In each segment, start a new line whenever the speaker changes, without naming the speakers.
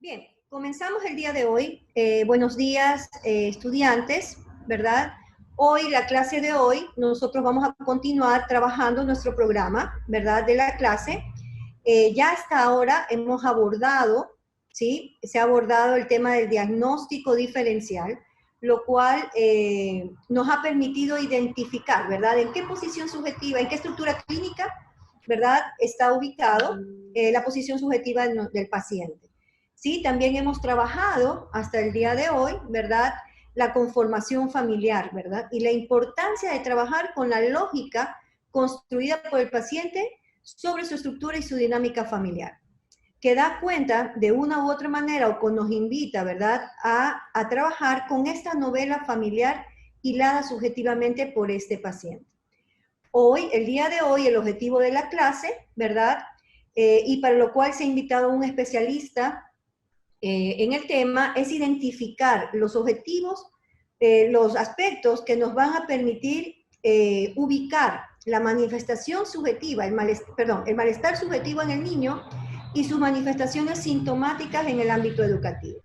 Bien, comenzamos el día de hoy. Buenos días, estudiantes, ¿verdad? Hoy, la clase de hoy, nosotros vamos a continuar trabajando nuestro programa, ¿verdad? De la clase. Ya hasta ahora hemos abordado, ¿sí? Se ha abordado el tema del diagnóstico diferencial, lo cual nos ha permitido identificar, ¿verdad? En qué posición subjetiva, en qué estructura clínica, ¿verdad? Está ubicado la posición subjetiva del paciente. Sí, también hemos trabajado hasta el día de hoy, ¿verdad? La conformación familiar, ¿verdad? Y la importancia de trabajar con la lógica construida por el paciente sobre su estructura y su dinámica familiar, que da cuenta de una u otra manera o nos invita, ¿verdad?, a trabajar con esta novela familiar hilada subjetivamente por este paciente. Hoy, el día de hoy, el objetivo de la clase, ¿verdad?, y para lo cual se ha invitado a un especialista en el tema, es identificar los objetivos, los aspectos que nos van a permitir ubicar la manifestación subjetiva, el malestar subjetivo en el niño y sus manifestaciones sintomáticas en el ámbito educativo.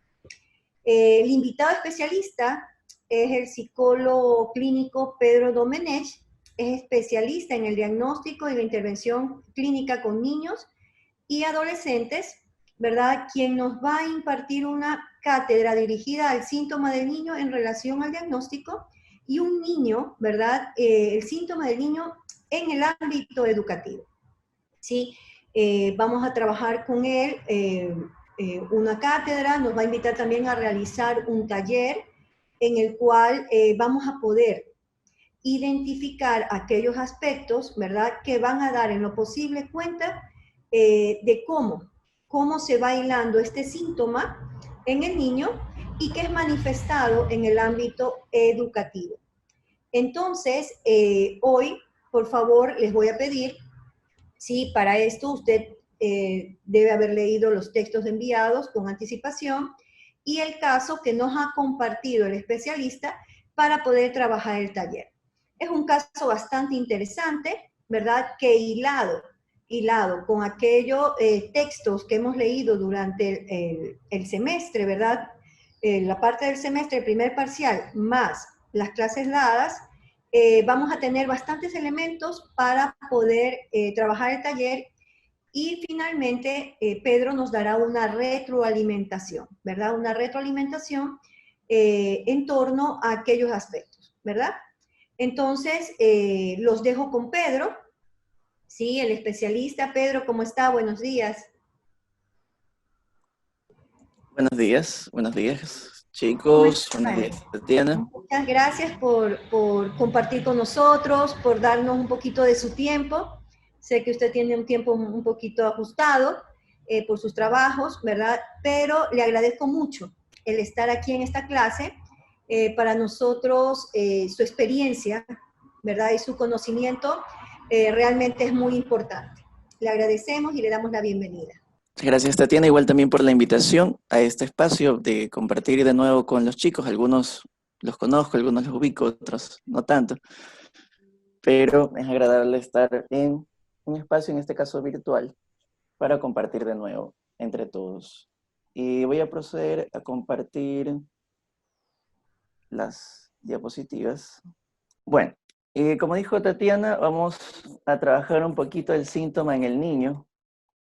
El invitado especialista es el psicólogo clínico Pedro Domenech, es especialista en el diagnóstico y la intervención clínica con niños y adolescentes, ¿verdad? Quien nos va a impartir una cátedra dirigida al síntoma del niño en relación al diagnóstico y un niño, ¿verdad? El síntoma del niño en el ámbito educativo, ¿sí? Vamos a trabajar con él una cátedra, nos va a invitar también a realizar un taller en el cual vamos a poder identificar aquellos aspectos, ¿verdad?, que van a dar en lo posible cuenta de cómo se va hilando este síntoma en el niño y que es manifestado en el ámbito educativo. Entonces, hoy, por favor, les voy a pedir, sí, para esto usted debe haber leído los textos enviados con anticipación y el caso que nos ha compartido el especialista para poder trabajar el taller. Es un caso bastante interesante, ¿verdad? Que hilado con aquellos textos que hemos leído durante el semestre, ¿verdad? La parte del semestre, el primer parcial, más las clases dadas, vamos a tener bastantes elementos para poder trabajar el taller y finalmente Pedro nos dará una retroalimentación, ¿verdad? Una retroalimentación en torno a aquellos aspectos, ¿verdad? Entonces, los dejo con Pedro, ¿sí? El especialista. Pedro, ¿cómo está? Buenos días.
Buenos días, chicos. Buenos días, Tatiana.
Muchas gracias por compartir con nosotros, por darnos un poquito de su tiempo. Sé que usted tiene un tiempo un poquito ajustado por sus trabajos, ¿verdad? Pero le agradezco mucho el estar aquí en esta clase. Para nosotros, su experiencia, ¿verdad? Y su conocimiento realmente es muy importante. Le agradecemos y le damos la bienvenida.
Gracias, Tatiana, igual también por la invitación a este espacio de compartir de nuevo con los chicos. Algunos los conozco, algunos los ubico, otros no tanto. Pero es agradable estar en un espacio, en este caso virtual, para compartir de nuevo entre todos. Y voy a proceder a compartir las diapositivas. Bueno, como dijo Tatiana, vamos a trabajar un poquito el síntoma en el niño,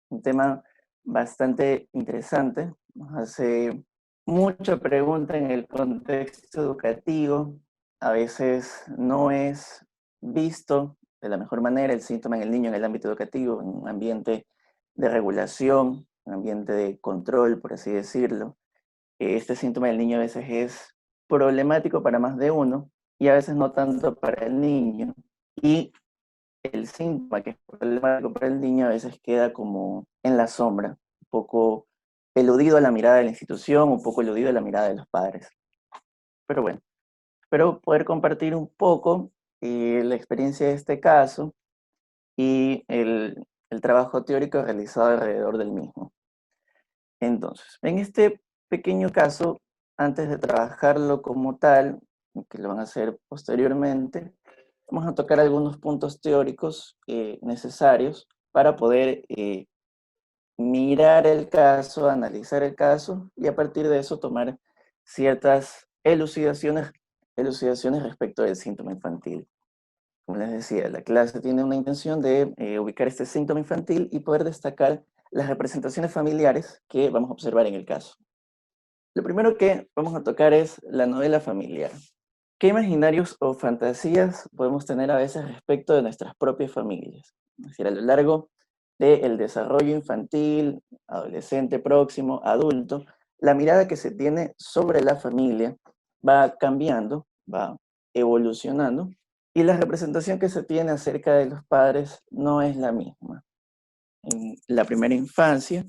un tema bastante interesante. Nos hace mucha pregunta en el contexto educativo. A veces no es visto de la mejor manera el síntoma en el niño en el ámbito educativo, en un ambiente de regulación, un ambiente de control, por así decirlo. Este síntoma del niño a veces es problemático para más de uno y a veces no tanto para el niño. Y el síntoma que es problemático para el niño a veces queda como en la sombra, un poco eludido a la mirada de la institución, un poco eludido a la mirada de los padres. Pero bueno, espero poder compartir un poco la experiencia de este caso y el trabajo teórico realizado alrededor del mismo. Entonces, en este pequeño caso, antes de trabajarlo como tal, que lo van a hacer posteriormente, vamos a tocar algunos puntos teóricos necesarios para poder mirar el caso, analizar el caso y a partir de eso tomar ciertas elucidaciones respecto del síntoma infantil. Como les decía, la clase tiene una intención de ubicar este síntoma infantil y poder destacar las representaciones familiares que vamos a observar en el caso. Lo primero que vamos a tocar es la novela familiar. ¿Qué imaginarios o fantasías podemos tener a veces respecto de nuestras propias familias? Es decir, a lo largo del desarrollo infantil, adolescente próximo, adulto, la mirada que se tiene sobre la familia va cambiando, va evolucionando, y la representación que se tiene acerca de los padres no es la misma. En la primera infancia,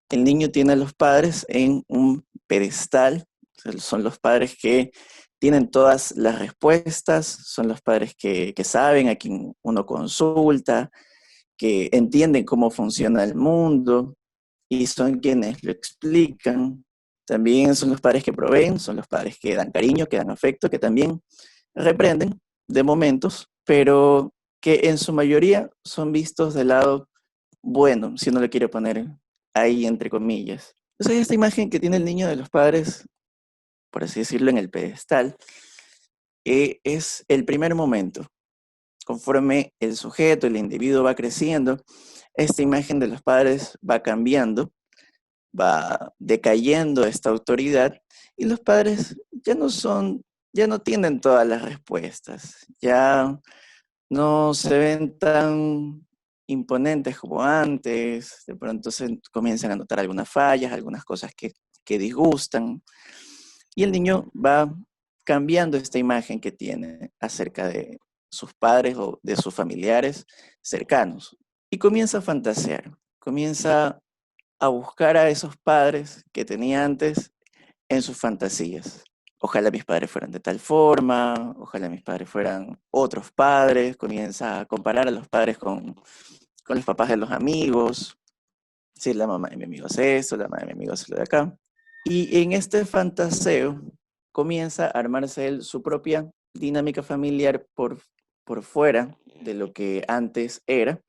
el niño tiene a los padres en un pedestal, o sea, son los padres que tienen todas las respuestas, son los padres que saben, a quien uno consulta, que entienden cómo funciona el mundo y son quienes lo explican. También son los padres que proveen, son los padres que dan cariño, que dan afecto, que también reprenden de momentos, pero que en su mayoría son vistos del lado bueno, si uno le quiere poner ahí entre comillas. Entonces esta imagen que tiene el niño de los padres, por así decirlo, en el pedestal, es el primer momento. Conforme el sujeto, el individuo va creciendo, esta imagen de los padres va cambiando, va decayendo esta autoridad y los padres ya no tienen todas las respuestas, ya no se ven tan imponentes como antes, de pronto se comienzan a notar algunas fallas, algunas cosas que disgustan, y el niño va cambiando esta imagen que tiene acerca de sus padres o de sus familiares cercanos, y comienza a fantasear, comienza a buscar a esos padres que tenía antes en sus fantasías. Ojalá mis padres fueran de tal forma, ojalá mis padres fueran otros padres, comienza a comparar a los padres con los papás de los amigos, si la mamá de mi amigo hace esto, la mamá de mi amigo hace lo de acá. Y en este fantaseo comienza a armarse él su propia dinámica familiar por fuera de lo que antes era,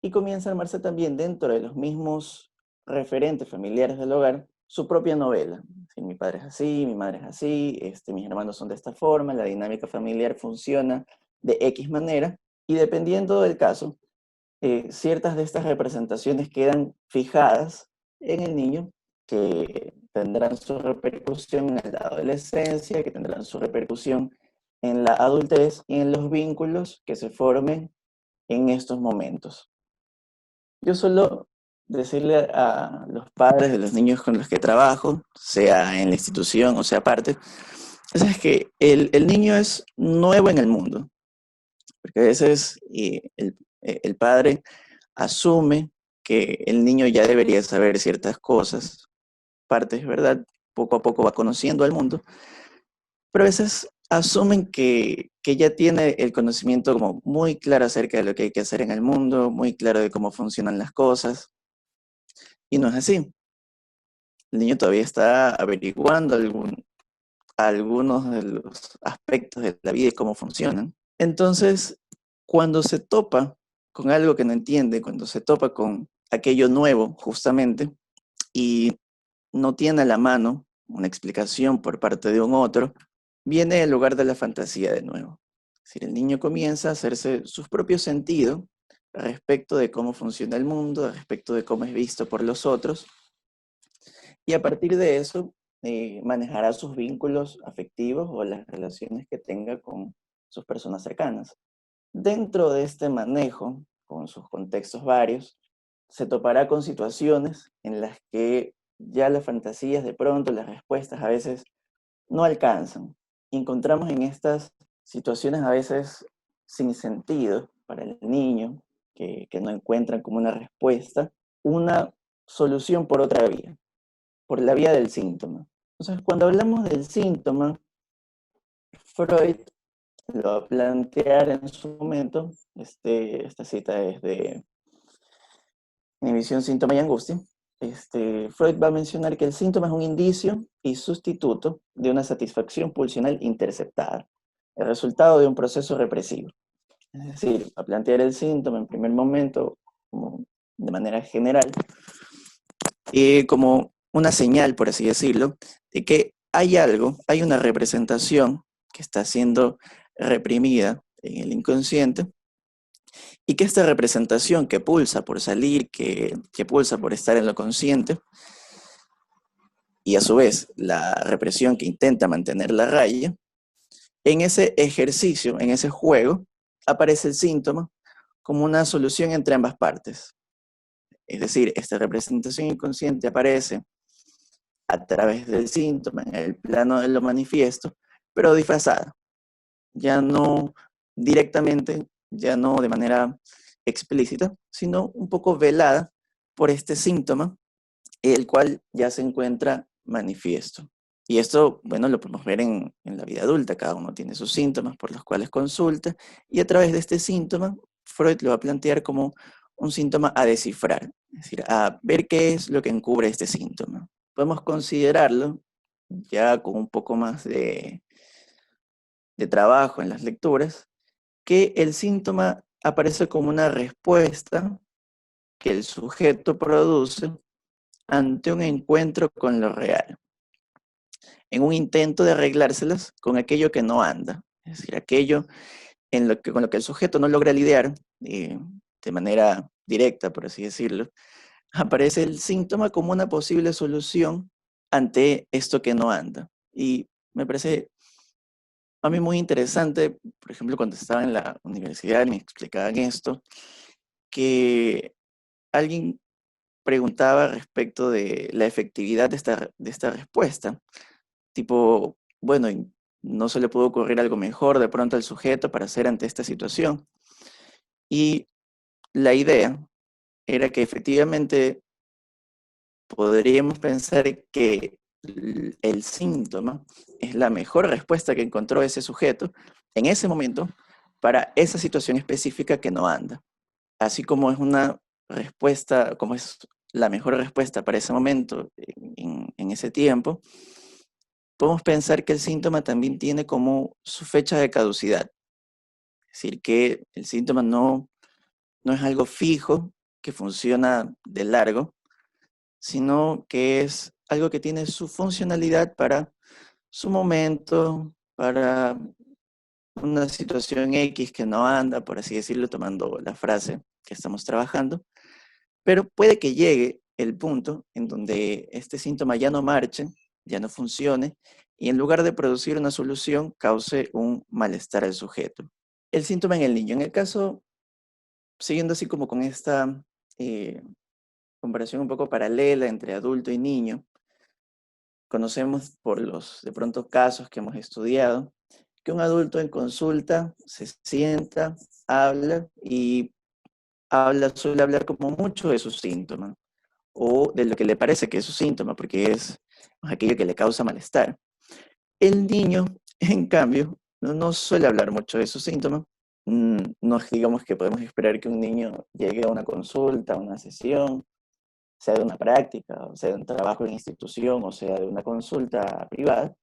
y comienza a armarse también dentro de los mismos referentes familiares del hogar su propia novela. Si mi padre es así, mi madre es así, mis hermanos son de esta forma, la dinámica familiar funciona de X manera, y dependiendo del caso, ciertas de estas representaciones quedan fijadas en el niño, que tendrán su repercusión en la adolescencia, que tendrán su repercusión en la adultez y en los vínculos que se formen en estos momentos. Yo suelo decirle a los padres de los niños con los que trabajo, sea en la institución o sea aparte, es que el niño es nuevo en el mundo, porque a veces el padre asume que el niño ya debería saber ciertas cosas, partes, ¿verdad? Poco a poco va conociendo al mundo, pero a veces asumen que ya tiene el conocimiento como muy claro acerca de lo que hay que hacer en el mundo, muy claro de cómo funcionan las cosas, y no es así. El niño todavía está averiguando algunos de los aspectos de la vida y cómo funcionan. Entonces, cuando se topa con algo que no entiende, cuando se topa con aquello nuevo, justamente, y no tiene a la mano una explicación por parte de un otro, viene el lugar de la fantasía de nuevo. Es decir, el niño comienza a hacerse sus propios sentidos respecto de cómo funciona el mundo, respecto de cómo es visto por los otros, y a partir de eso manejará sus vínculos afectivos o las relaciones que tenga con sus personas cercanas. Dentro de este manejo, con sus contextos varios, se topará con situaciones en las que ya las fantasías de pronto, las respuestas a veces no alcanzan. Encontramos en estas situaciones a veces sin sentido para el niño, que no encuentran como una respuesta, una solución por otra vía, por la vía del síntoma. Entonces, cuando hablamos del síntoma, Freud lo va a plantear en su momento. Esta cita es de Inhibición, Síntoma y Angustia. Freud va a mencionar que el síntoma es un indicio y sustituto de una satisfacción pulsional interceptada, el resultado de un proceso represivo. Es decir, va a plantear el síntoma en primer momento como de manera general, como una señal, por así decirlo, de que hay algo, hay una representación que está siendo reprimida en el inconsciente y que esta representación que pulsa por salir, que pulsa por estar en lo consciente, y a su vez la represión que intenta mantener la raya, en ese ejercicio, en ese juego, aparece el síntoma como una solución entre ambas partes. Es decir, esta representación inconsciente aparece a través del síntoma en el plano de lo manifiesto, pero disfrazada, ya no directamente, ya no de manera explícita, sino un poco velada por este síntoma, el cual ya se encuentra manifiesto. Y esto, bueno, lo podemos ver en la vida adulta, cada uno tiene sus síntomas por los cuales consulta, y a través de este síntoma, Freud lo va a plantear como un síntoma a descifrar, es decir, a ver qué es lo que encubre este síntoma. Podemos considerarlo ya con un poco más de trabajo en las lecturas, que el síntoma aparece como una respuesta que el sujeto produce ante un encuentro con lo real, en un intento de arreglárselas con aquello que no anda, es decir, aquello con lo que el sujeto no logra lidiar de manera directa, por así decirlo, aparece el síntoma como una posible solución ante esto que no anda. Y me parece a mí muy interesante, por ejemplo, cuando estaba en la universidad y me explicaban esto, que alguien preguntaba respecto de la efectividad de esta respuesta. Tipo, bueno, y no se le pudo ocurrir algo mejor de pronto al sujeto para hacer ante esta situación. Y la idea era que efectivamente podríamos pensar que el síntoma es la mejor respuesta que encontró ese sujeto en ese momento para esa situación específica que no anda. Así como es una respuesta, como es la mejor respuesta para ese momento, en ese tiempo, podemos pensar que el síntoma también tiene como su fecha de caducidad. Es decir, que el síntoma no es algo fijo que funciona de largo, sino que es algo que tiene su funcionalidad para su momento, para una situación X que no anda, por así decirlo, tomando la frase que estamos trabajando, pero puede que llegue el punto en donde este síntoma ya no marche, ya no funcione, y en lugar de producir una solución, cause un malestar al sujeto. El síntoma en el niño. En el caso, siguiendo así como con esta eh, comparación un poco paralela entre adulto y niño, conocemos por los de pronto casos que hemos estudiado que un adulto en consulta se sienta, habla y suele hablar como mucho de sus síntomas o de lo que le parece que es su síntoma, porque es aquello que le causa malestar. El niño, en cambio, no suele hablar mucho de sus síntomas. No digamos que podemos esperar que un niño llegue a una consulta, a una sesión, sea de una práctica, o sea de un trabajo en institución, o sea de una consulta privada,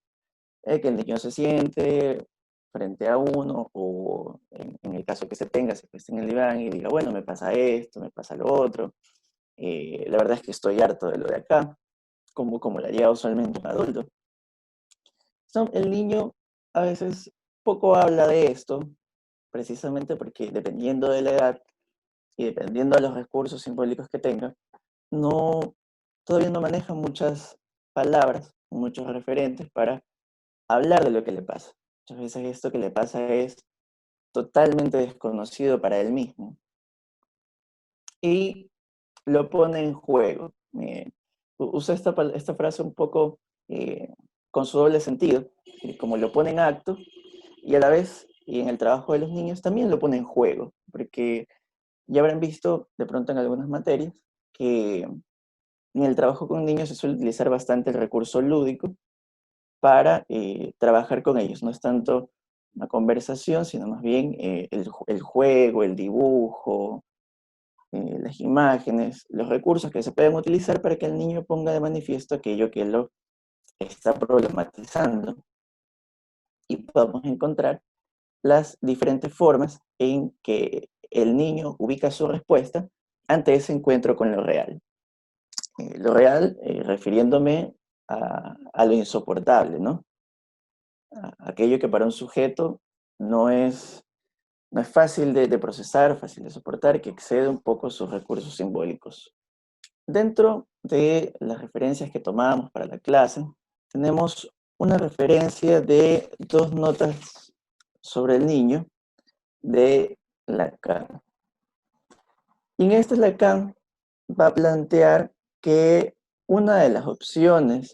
que el niño se siente frente a uno, o en el caso que se tenga, se esté en el diván y diga, bueno, me pasa esto, me pasa lo otro, la verdad es que estoy harto de lo de acá, como la lleva usualmente un adulto. El niño a veces poco habla de esto, precisamente porque dependiendo de la edad y dependiendo de los recursos simbólicos que tenga, no, todavía no maneja muchas palabras, muchos referentes para hablar de lo que le pasa. Muchas veces esto que le pasa es totalmente desconocido para él mismo y lo pone en juego. Usa esta frase un poco eh, con su doble sentido, como lo pone en acto y a la vez, y en el trabajo de los niños también lo pone en juego, porque ya habrán visto de pronto en algunas materias que en el trabajo con niños se suele utilizar bastante el recurso lúdico para trabajar con ellos. No es tanto una conversación, sino más bien el juego, el dibujo, las imágenes, los recursos que se pueden utilizar para que el niño ponga de manifiesto aquello que lo está problematizando y podamos encontrar las diferentes formas en que el niño ubica su respuesta ante ese encuentro con lo real. Lo real, refiriéndome a lo insoportable, ¿no? Aquello que para un sujeto no es, no es fácil de procesar, fácil de soportar, que excede un poco sus recursos simbólicos. Dentro de las referencias que tomamos para la clase, tenemos una referencia de 2 notas sobre el niño de Lacan. Y en este Lacan va a plantear que una de las opciones,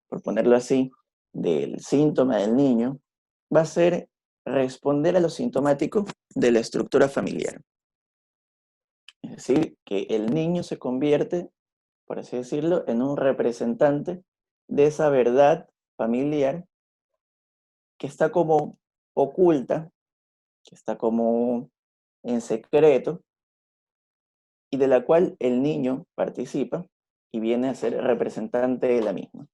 por ponerlo así, del síntoma del niño, va a ser responder a lo sintomático de la estructura familiar. Es decir, que el niño se convierte, por así decirlo, en un representante de esa verdad familiar que está como oculta, que está como en secreto, y de la cual el niño participa y viene a ser representante de la misma.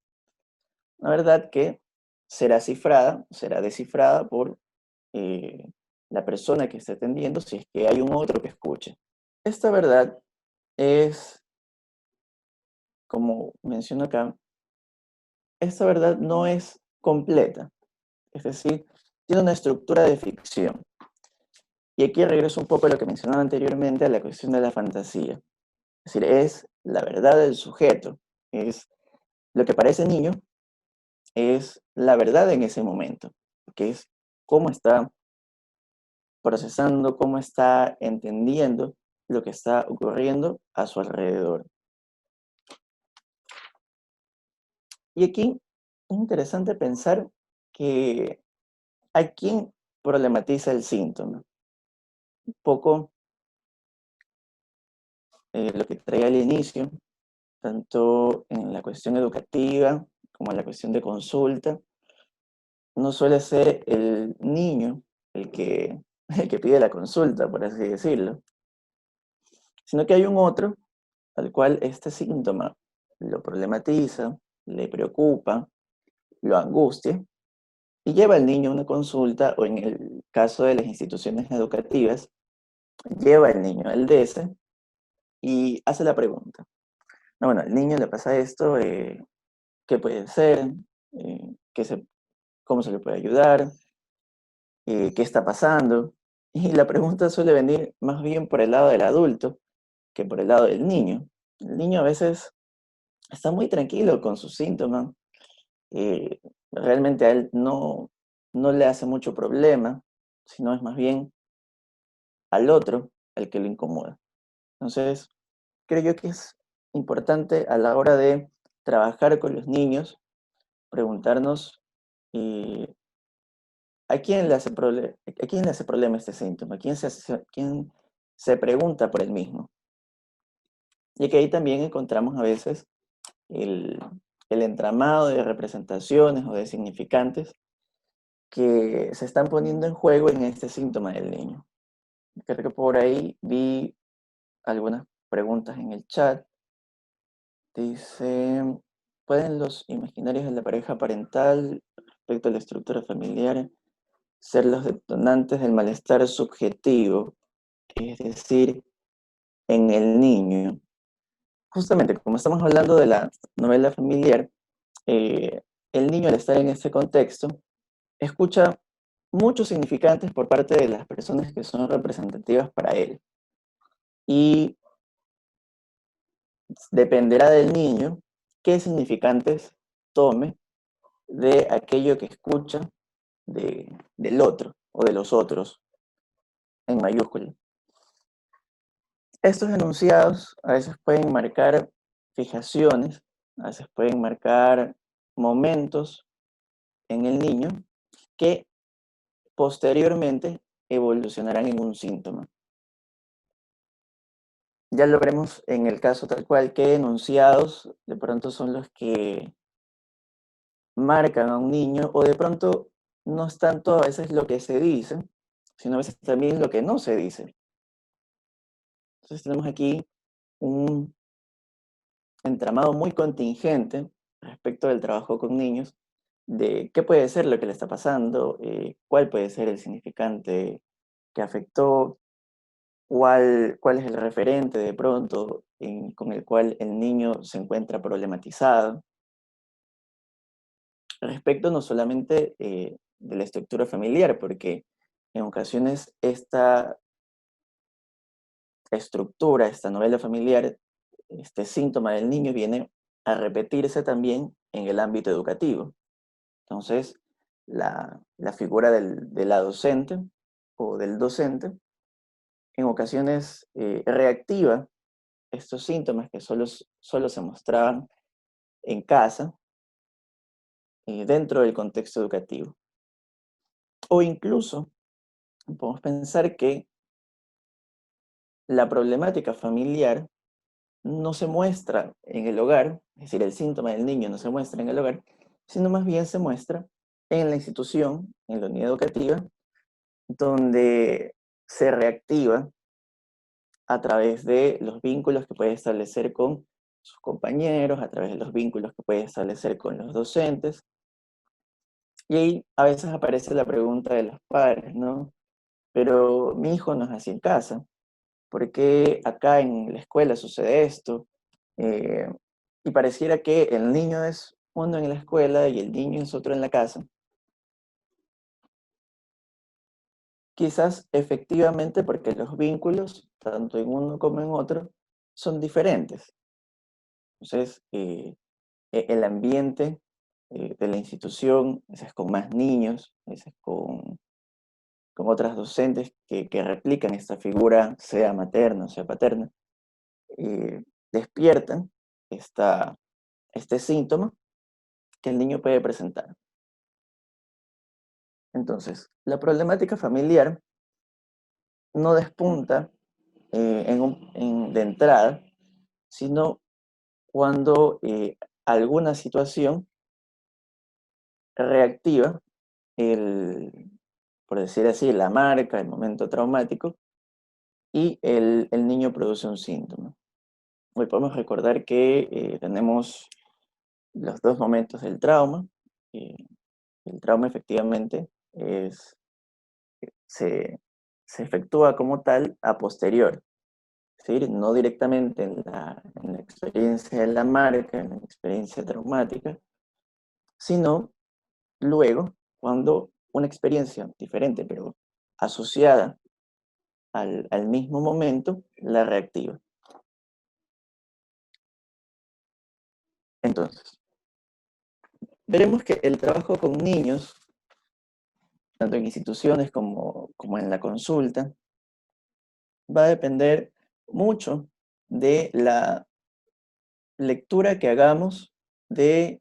Una verdad que será descifrada por la persona que esté atendiendo si es que hay un otro que escuche. Esta verdad es, como menciono acá, esta verdad no es completa, es decir, tiene una estructura de ficción. Y aquí regreso un poco a lo que mencionaba anteriormente, a la cuestión de la fantasía. Es decir, es la verdad del sujeto, es lo que para ese niño es la verdad en ese momento, que es cómo está procesando, cómo está entendiendo lo que está ocurriendo a su alrededor. Y aquí es interesante pensar que hay quien problematiza el síntoma. Un poco lo que traía al inicio, tanto en la cuestión educativa como en la cuestión de consulta, no suele ser el niño el que, el que pide la consulta, por así decirlo, sino que hay un otro al cual este síntoma lo problematiza, le preocupa, lo angustia y lleva al niño a una consulta o en el caso de las instituciones educativas, lleva al niño al DS y hace la pregunta. No, bueno, al niño le pasa esto, ¿qué puede ser? ¿Qué se, ¿Cómo se le puede ayudar? ¿Qué está pasando? Y la pregunta suele venir más bien por el lado del adulto que por el lado del niño. El niño a veces está muy tranquilo con sus síntomas, realmente a él no le hace mucho problema, sino es más bien al otro el que lo incomoda. Entonces, creo yo que es importante a la hora de trabajar con los niños, preguntarnos eh, ¿a quién le hace problema este síntoma? ¿Quién se pregunta por el mismo? Y que ahí también encontramos a veces el, el entramado de representaciones o de significantes que se están poniendo en juego en este síntoma del niño. Creo que por ahí vi algunas preguntas en el chat. Dice, ¿pueden los imaginarios de la pareja parental respecto a la estructura familiar ser los detonantes del malestar subjetivo? Es decir, en el niño. Justamente, como estamos hablando de la novela familiar, el niño al estar en ese contexto escucha muchos significantes por parte de las personas que son representativas para él. Y dependerá del niño qué significantes tome de aquello que escucha del otro o de los otros en mayúscula. Estos enunciados a veces pueden marcar fijaciones, a veces pueden marcar momentos en el niño que posteriormente evolucionarán en un síntoma. Ya lo veremos en el caso tal cual que enunciados de pronto son los que marcan a un niño o de pronto no es tanto a veces lo que se dice, sino a veces también lo que no se dice. Entonces tenemos aquí un entramado muy contingente respecto del trabajo con niños, de qué puede ser lo que le está pasando, cuál puede ser el significante que afectó, cuál es el referente de pronto con el cual el niño se encuentra problematizado. Respecto no solamente de la estructura familiar, porque en ocasiones esta estructura, esta novela familiar, este síntoma del niño viene a repetirse también en el ámbito educativo. Entonces, la figura de la docente o del docente en ocasiones reactiva estos síntomas que solo se mostraban en casa, dentro del contexto educativo. O incluso podemos pensar que la problemática familiar no se muestra en el hogar, es decir, el síntoma del niño no se muestra en el hogar, sino más bien se muestra en la institución, en la unidad educativa, donde se reactiva a través de los vínculos que puede establecer con sus compañeros, a través de los vínculos que puede establecer con los docentes. Y ahí a veces aparece la pregunta de los padres, ¿no? Pero mi hijo no es así en casa. ¿Por qué acá en la escuela sucede esto? Eh, y pareciera que el niño es uno en la escuela y el niño es otro en la casa. Quizás efectivamente porque los vínculos, tanto en uno como en otro, son diferentes. Entonces, el ambiente de la institución, a veces con más niños, a veces con otras docentes que replican esta figura, sea materna o sea paterna, despiertan este síntoma que el niño puede presentar. Entonces, la problemática familiar no despunta de entrada, sino cuando alguna situación reactiva por decir así, la marca, el momento traumático, y el niño produce un síntoma. Hoy podemos recordar que tenemos los dos momentos del trauma. eh, el trauma efectivamente se, se efectúa como tal a posterior, es decir, no directamente en la experiencia de la marca, en la experiencia traumática, sino luego cuando una experiencia diferente, pero asociada al mismo momento, la reactiva. Entonces, veremos que el trabajo con niños, tanto en instituciones como en la consulta, va a depender mucho de la lectura que hagamos de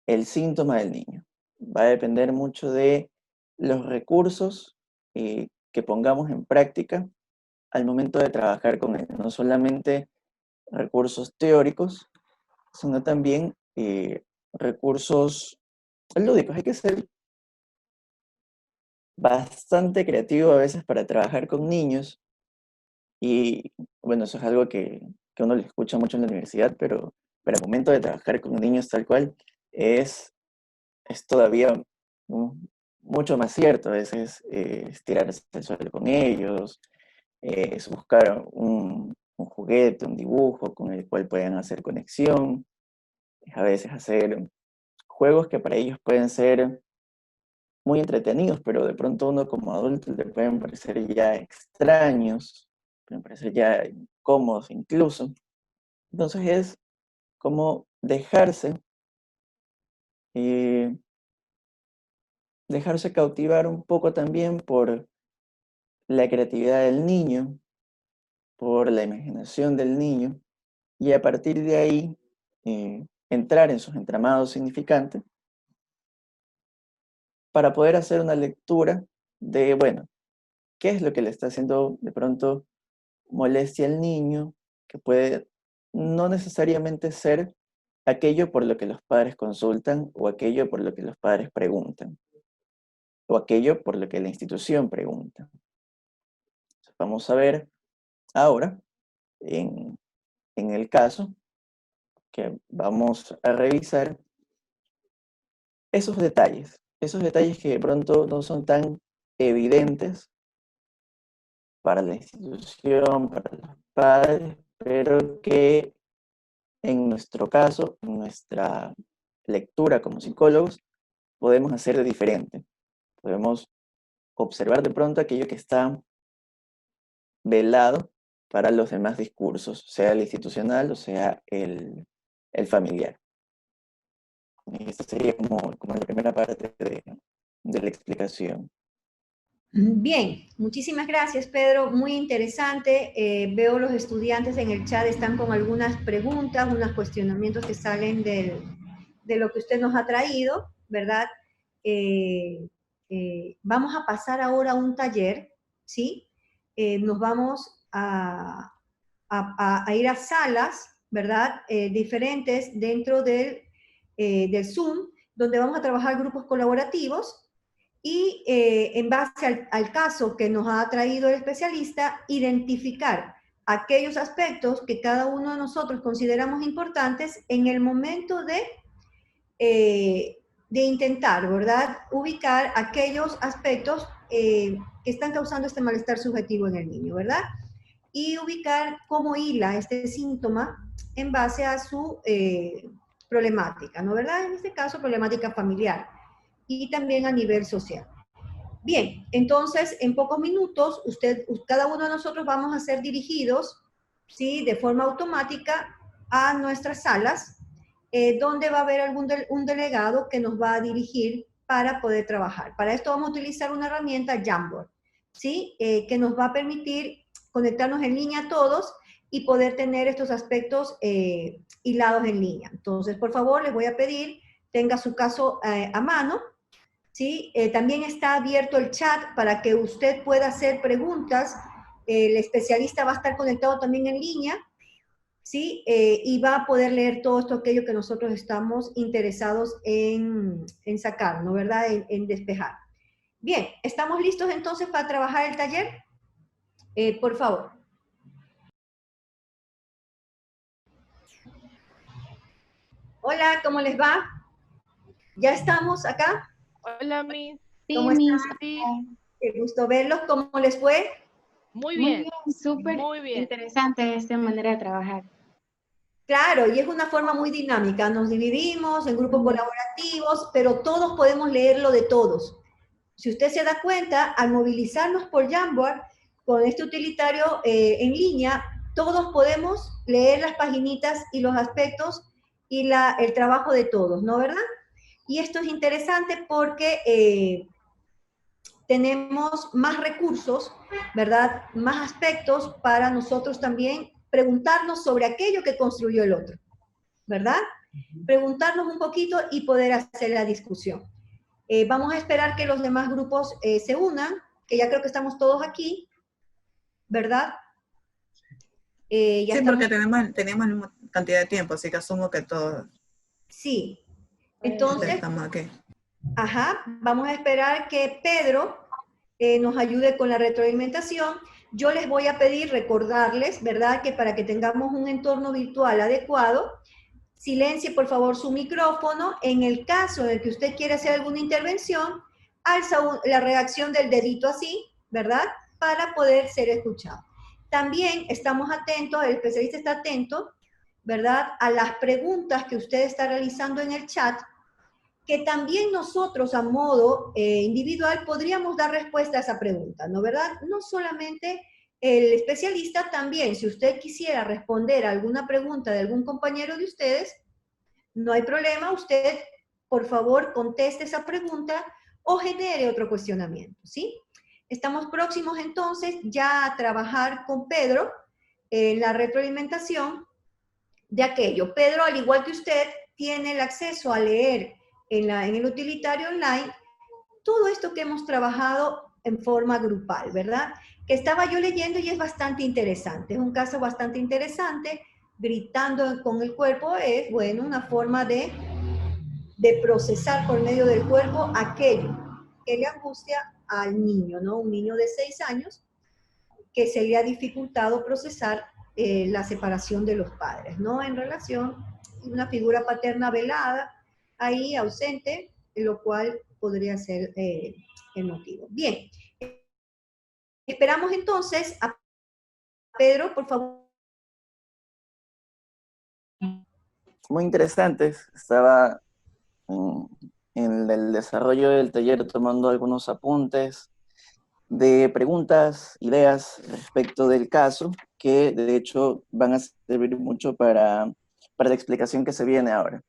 el síntoma del niño. Va a depender mucho de los recursos que pongamos en práctica al momento de trabajar con él. No solamente recursos teóricos, sino también recursos lúdicos. Hay que ser bastante creativo a veces para trabajar con niños y bueno, eso es algo que uno le escucha mucho en la universidad, pero al momento de trabajar con niños tal cual es todavía mucho más cierto. A veces estirarse el suelo con ellos, es buscar un juguete, un dibujo con el cual puedan hacer conexión, es a veces hacer juegos que para ellos pueden ser muy entretenidos, pero de pronto uno como adulto le pueden parecer ya extraños, pueden parecer ya incómodos incluso. Entonces es como eh, dejarse cautivar un poco también por la creatividad del niño, por la imaginación del niño, y a partir de ahí entrar en sus entramados significantes para poder hacer una lectura de, bueno, qué es lo que le está haciendo de pronto molestia al niño, que puede no necesariamente ser aquello por lo que los padres consultan o aquello por lo que los padres preguntan o aquello por lo que la institución pregunta. Vamos a ver ahora, en, en el caso que vamos a revisar, esos detalles que de pronto no son tan evidentes para la institución, para los padres, pero que en nuestro caso, en nuestra lectura como psicólogos, podemos hacer de diferente. Podemos observar de pronto aquello que está velado para los demás discursos, sea el institucional o sea el familiar. Y esta sería como la primera parte de la explicación.
Bien, muchísimas gracias, Pedro. Muy interesante. Veo los estudiantes en el chat están con algunas preguntas, unos cuestionamientos que salen de lo que usted nos ha traído, ¿verdad? Vamos a pasar ahora a un taller, ¿sí? Nos vamos a ir a salas, ¿verdad? Diferentes dentro del Zoom, donde vamos a trabajar grupos colaborativos y en base al caso que nos ha traído el especialista, identificar aquellos aspectos que cada uno de nosotros consideramos importantes en el momento de intentar, ¿verdad? Ubicar aquellos aspectos que están causando este malestar subjetivo en el niño, ¿verdad? Y ubicar cómo hila este síntoma en base a su problemática, ¿no? ¿Verdad? En este caso, problemática familiar y también a nivel social. Bien, entonces en pocos minutos cada uno de nosotros vamos a ser dirigidos, ¿sí? De forma automática a nuestras salas, donde va a haber un delegado que nos va a dirigir para poder trabajar. Para esto vamos a utilizar una herramienta Jamboard, ¿sí? Que nos va a permitir conectarnos en línea todos y poder tener estos aspectos hilados en línea. Entonces, por favor, les voy a pedir, tenga su caso a mano, ¿sí? También está abierto el chat para que usted pueda hacer preguntas. El especialista va a estar conectado también en línea, ¿sí? Y va a poder leer todo esto, aquello que nosotros estamos interesados en sacar, ¿no? ¿Verdad? En despejar. Bien, ¿estamos listos entonces para trabajar el taller? Por favor. Hola, ¿cómo les va? ¿Ya estamos acá?
Hola, Miss.
¿Cómo
Sí,
están?
Miss.
Qué gusto verlos. ¿Cómo les fue?
Muy
Muy
bien,
bien, súper
muy bien.
interesante esta manera de trabajar.
Claro, y es una forma muy dinámica. Nos dividimos en grupos colaborativos, pero todos podemos leerlo de todos. Si usted se da cuenta, al movilizarnos por Jamboard, con este utilitario en línea, todos podemos leer las paginitas y los aspectos y el trabajo de todos, ¿no, verdad? Y esto es interesante porque tenemos más recursos, ¿verdad? Más aspectos para nosotros también preguntarnos sobre aquello que construyó el otro, ¿verdad? Preguntarnos un poquito y poder hacer la discusión. Vamos a esperar que los demás grupos se unan, que ya creo que estamos todos aquí, ¿verdad?
Ya sí, porque tenemos una cantidad de tiempo, así que asumo que todos.
Sí. Entonces,
estamos aquí.
Ajá, vamos a esperar que Pedro nos ayude con la retroalimentación. Yo les voy a pedir, recordarles, ¿verdad?, que para que tengamos un entorno virtual adecuado, silencie por favor su micrófono. En el caso en el que usted quiera hacer alguna intervención, alza la reacción del dedito así, ¿verdad?, para poder ser escuchado. También estamos atentos, el especialista está atento, ¿verdad?, a las preguntas que usted está realizando en el chat, que también nosotros a modo individual podríamos dar respuesta a esa pregunta, ¿no, verdad? No solamente el especialista, también si usted quisiera responder a alguna pregunta de algún compañero de ustedes, no hay problema, usted por favor conteste esa pregunta o genere otro cuestionamiento, ¿sí? Estamos próximos entonces ya a trabajar con Pedro en la retroalimentación de aquello. Pedro, al igual que usted, tiene el acceso a leer en el utilitario online todo esto que hemos trabajado en forma grupal, ¿verdad? Que estaba yo leyendo y es bastante interesante, es un caso bastante interesante. Gritando con el cuerpo es, bueno, una forma de procesar por medio del cuerpo aquello que le angustia al niño, ¿no? Un niño de 6 años que se le ha dificultado procesar la separación de los padres, ¿no? En relación a una figura paterna velada, ahí ausente, lo cual podría ser el motivo. Bien, esperamos entonces a Pedro, por favor.
Muy interesantes. Estaba en el desarrollo del taller tomando algunos apuntes de preguntas, ideas respecto del caso, que de hecho van a servir mucho para la explicación que se viene ahora.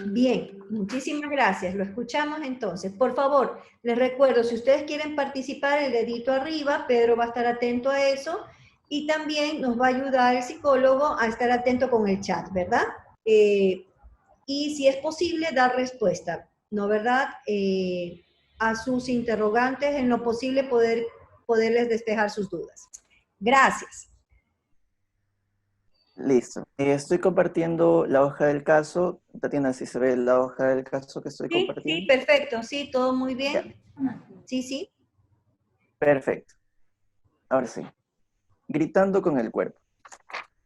Bien, muchísimas gracias. Lo escuchamos entonces. Por favor, les recuerdo, si ustedes quieren participar, el dedito arriba, Pedro va a estar atento a eso, y también nos va a ayudar el psicólogo a estar atento con el chat, ¿verdad? Y si es posible, dar respuesta, ¿no verdad? A sus interrogantes, en lo posible poderles despejar sus dudas. Gracias.
Listo. Estoy compartiendo la hoja del caso. Tatiana, si se ve la hoja del caso que estoy compartiendo.
Sí, perfecto. Sí, todo muy bien.
Ya.
Sí.
Perfecto. Ahora sí. Gritando con el cuerpo.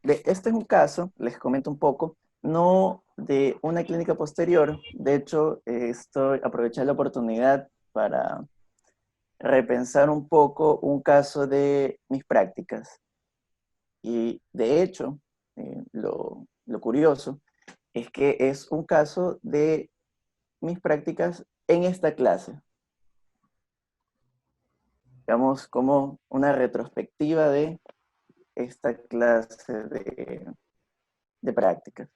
Este es un caso, les comento un poco, no de una clínica posterior. De hecho, aproveché la oportunidad para repensar un poco un caso de mis prácticas. Y de hecho, lo curioso es que es un caso de mis prácticas en esta clase. Digamos, como una retrospectiva de esta clase de prácticas.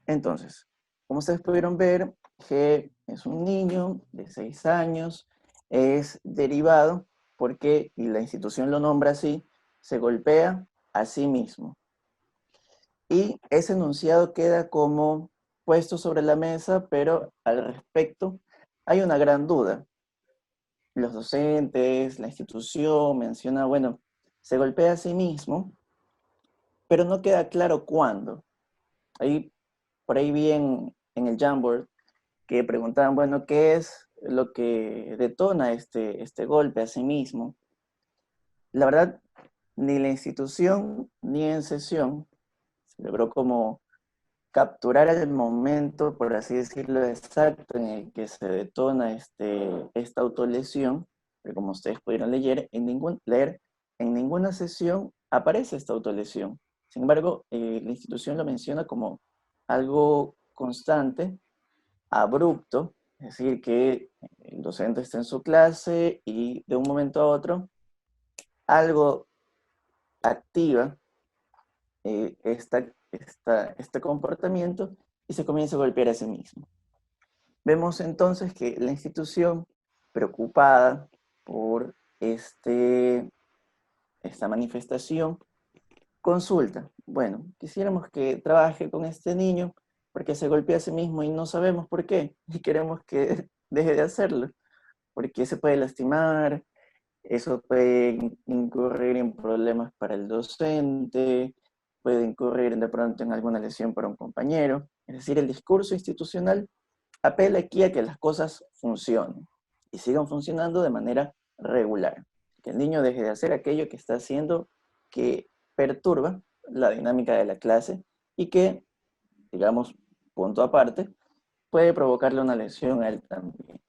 Entonces, como ustedes pudieron ver, G es un niño de 6 años, es derivado porque, y la institución lo nombra así, se golpea a sí mismo. Y ese enunciado queda como puesto sobre la mesa, pero al respecto hay una gran duda. Los docentes, la institución menciona, bueno, se golpea a sí mismo, pero no queda claro cuándo. Por ahí vi en el Jamboard que preguntaban, bueno, ¿qué es lo que detona este golpe a sí mismo? La verdad, ni la institución ni en sesión se logró como capturar el momento, por así decirlo, exacto en el que se detona esta autolesión, pero como ustedes pudieron leer, en ninguna sesión aparece esta autolesión. Sin embargo, la institución lo menciona como algo constante, abrupto, es decir, que el docente está en su clase y de un momento a otro algo activa este comportamiento y se comienza a golpear a sí mismo. Vemos entonces que la institución, preocupada por esta manifestación, consulta. Bueno, quisiéramos que trabaje con este niño porque se golpea a sí mismo y no sabemos por qué y queremos que deje de hacerlo, porque se puede lastimar, eso puede incurrir en problemas para el docente, puede incurrir de pronto en alguna lesión para un compañero. Es decir, el discurso institucional apela aquí a que las cosas funcionen y sigan funcionando de manera regular. Que el niño deje de hacer aquello que está haciendo que perturba la dinámica de la clase y que, digamos, punto aparte, puede provocarle una lesión a él también.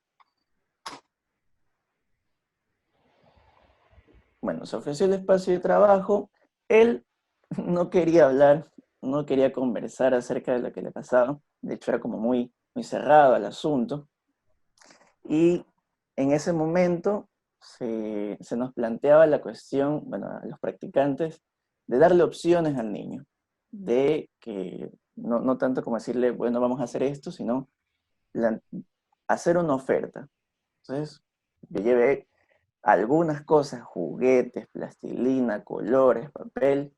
Bueno, se ofreció el espacio de trabajo. Él no quería hablar, no quería conversar acerca de lo que le pasaba. De hecho, era como muy cerrado al asunto. Y en ese momento se nos planteaba la cuestión, bueno, a los practicantes, de darle opciones al niño. De que no tanto como decirle, bueno, vamos a hacer esto, sino hacer una oferta. Entonces, yo llevé algunas cosas, juguetes, plastilina, colores, papel,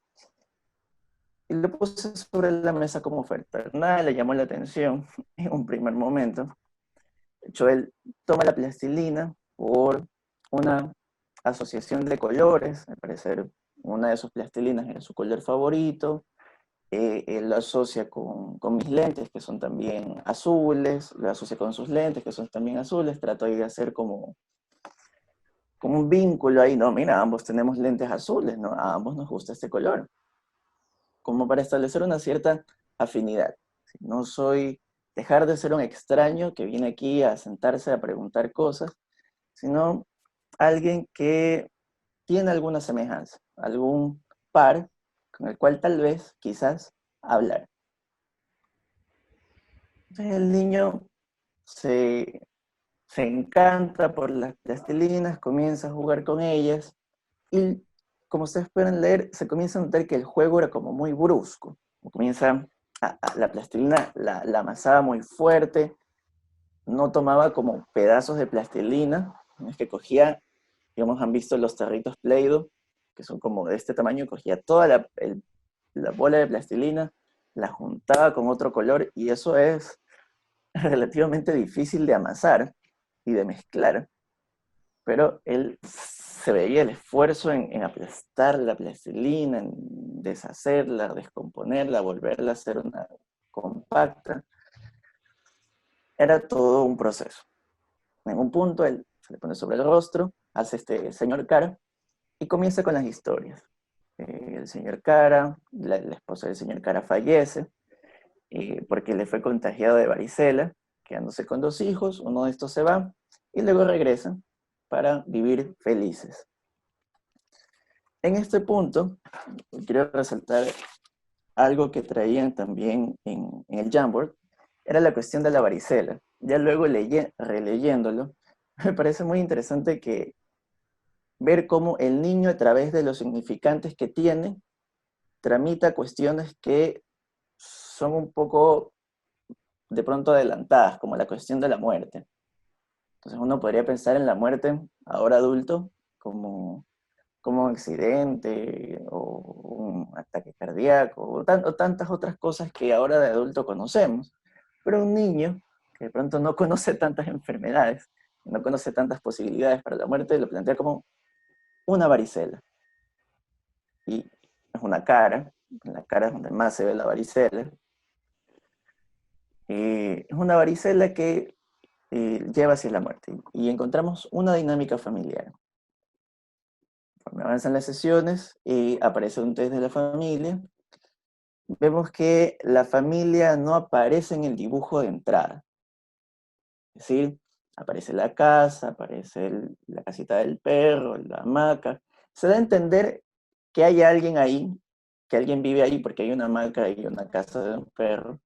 y lo puse sobre la mesa como oferta. Nada le llamó la atención en un primer momento. De hecho, él toma la plastilina por una asociación de colores, al parecer una de sus plastilinas era su color favorito, él lo asocia con mis lentes, que son también azules, lo asocia con sus lentes, que son también azules, trato de hacer como un vínculo ahí, no, mira, ambos tenemos lentes azules, ¿no? A ambos nos gusta este color. Como para establecer una cierta afinidad. No soy, dejar de ser un extraño que viene aquí a sentarse a preguntar cosas, sino alguien que tiene alguna semejanza, algún par con el cual tal vez, quizás, hablar. Entonces el niño se encanta por las plastilinas, comienza a jugar con ellas, y como ustedes pueden leer, se comienza a notar que el juego era como muy brusco. Comienza la plastilina la amasaba muy fuerte, no tomaba como pedazos de plastilina, es que cogía, digamos, han visto los tarritos Play-Doh, que son como de este tamaño, cogía toda la bola de plastilina, la juntaba con otro color, y eso es relativamente difícil de amasar y de mezclar, pero él se veía el esfuerzo en aplastar la plastilina, en deshacerla, descomponerla, volverla a hacer una compacta. Era todo un proceso. En un punto él se le pone sobre el rostro, hace este señor cara y comienza con las historias. El señor Cara, la esposa del señor Cara fallece porque le fue contagiado de varicela, quedándose con 2 hijos, uno de estos se va y luego regresan para vivir felices. En este punto, quiero resaltar algo que traían también en el Jamboard, era la cuestión de la varicela. Ya luego releyéndolo, me parece muy interesante que ver cómo el niño, a través de los significantes que tiene, tramita cuestiones que son un poco de pronto adelantadas, como la cuestión de la muerte. Entonces uno podría pensar en la muerte, ahora adulto, como un accidente o un ataque cardíaco o tantas otras cosas que ahora de adulto conocemos. Pero un niño que de pronto no conoce tantas enfermedades, no conoce tantas posibilidades para la muerte, lo plantea como una varicela. Y es una cara, en la cara es donde más se ve la varicela. Es una varicela que lleva hacia la muerte. Y encontramos una dinámica familiar. Conforme avanzan las sesiones y aparece un test de la familia, vemos que la familia no aparece en el dibujo de entrada. Es decir, aparece la casa, aparece la casita del perro, la hamaca. Se da a entender que hay alguien ahí, que alguien vive ahí porque hay una hamaca y una casa de un perro.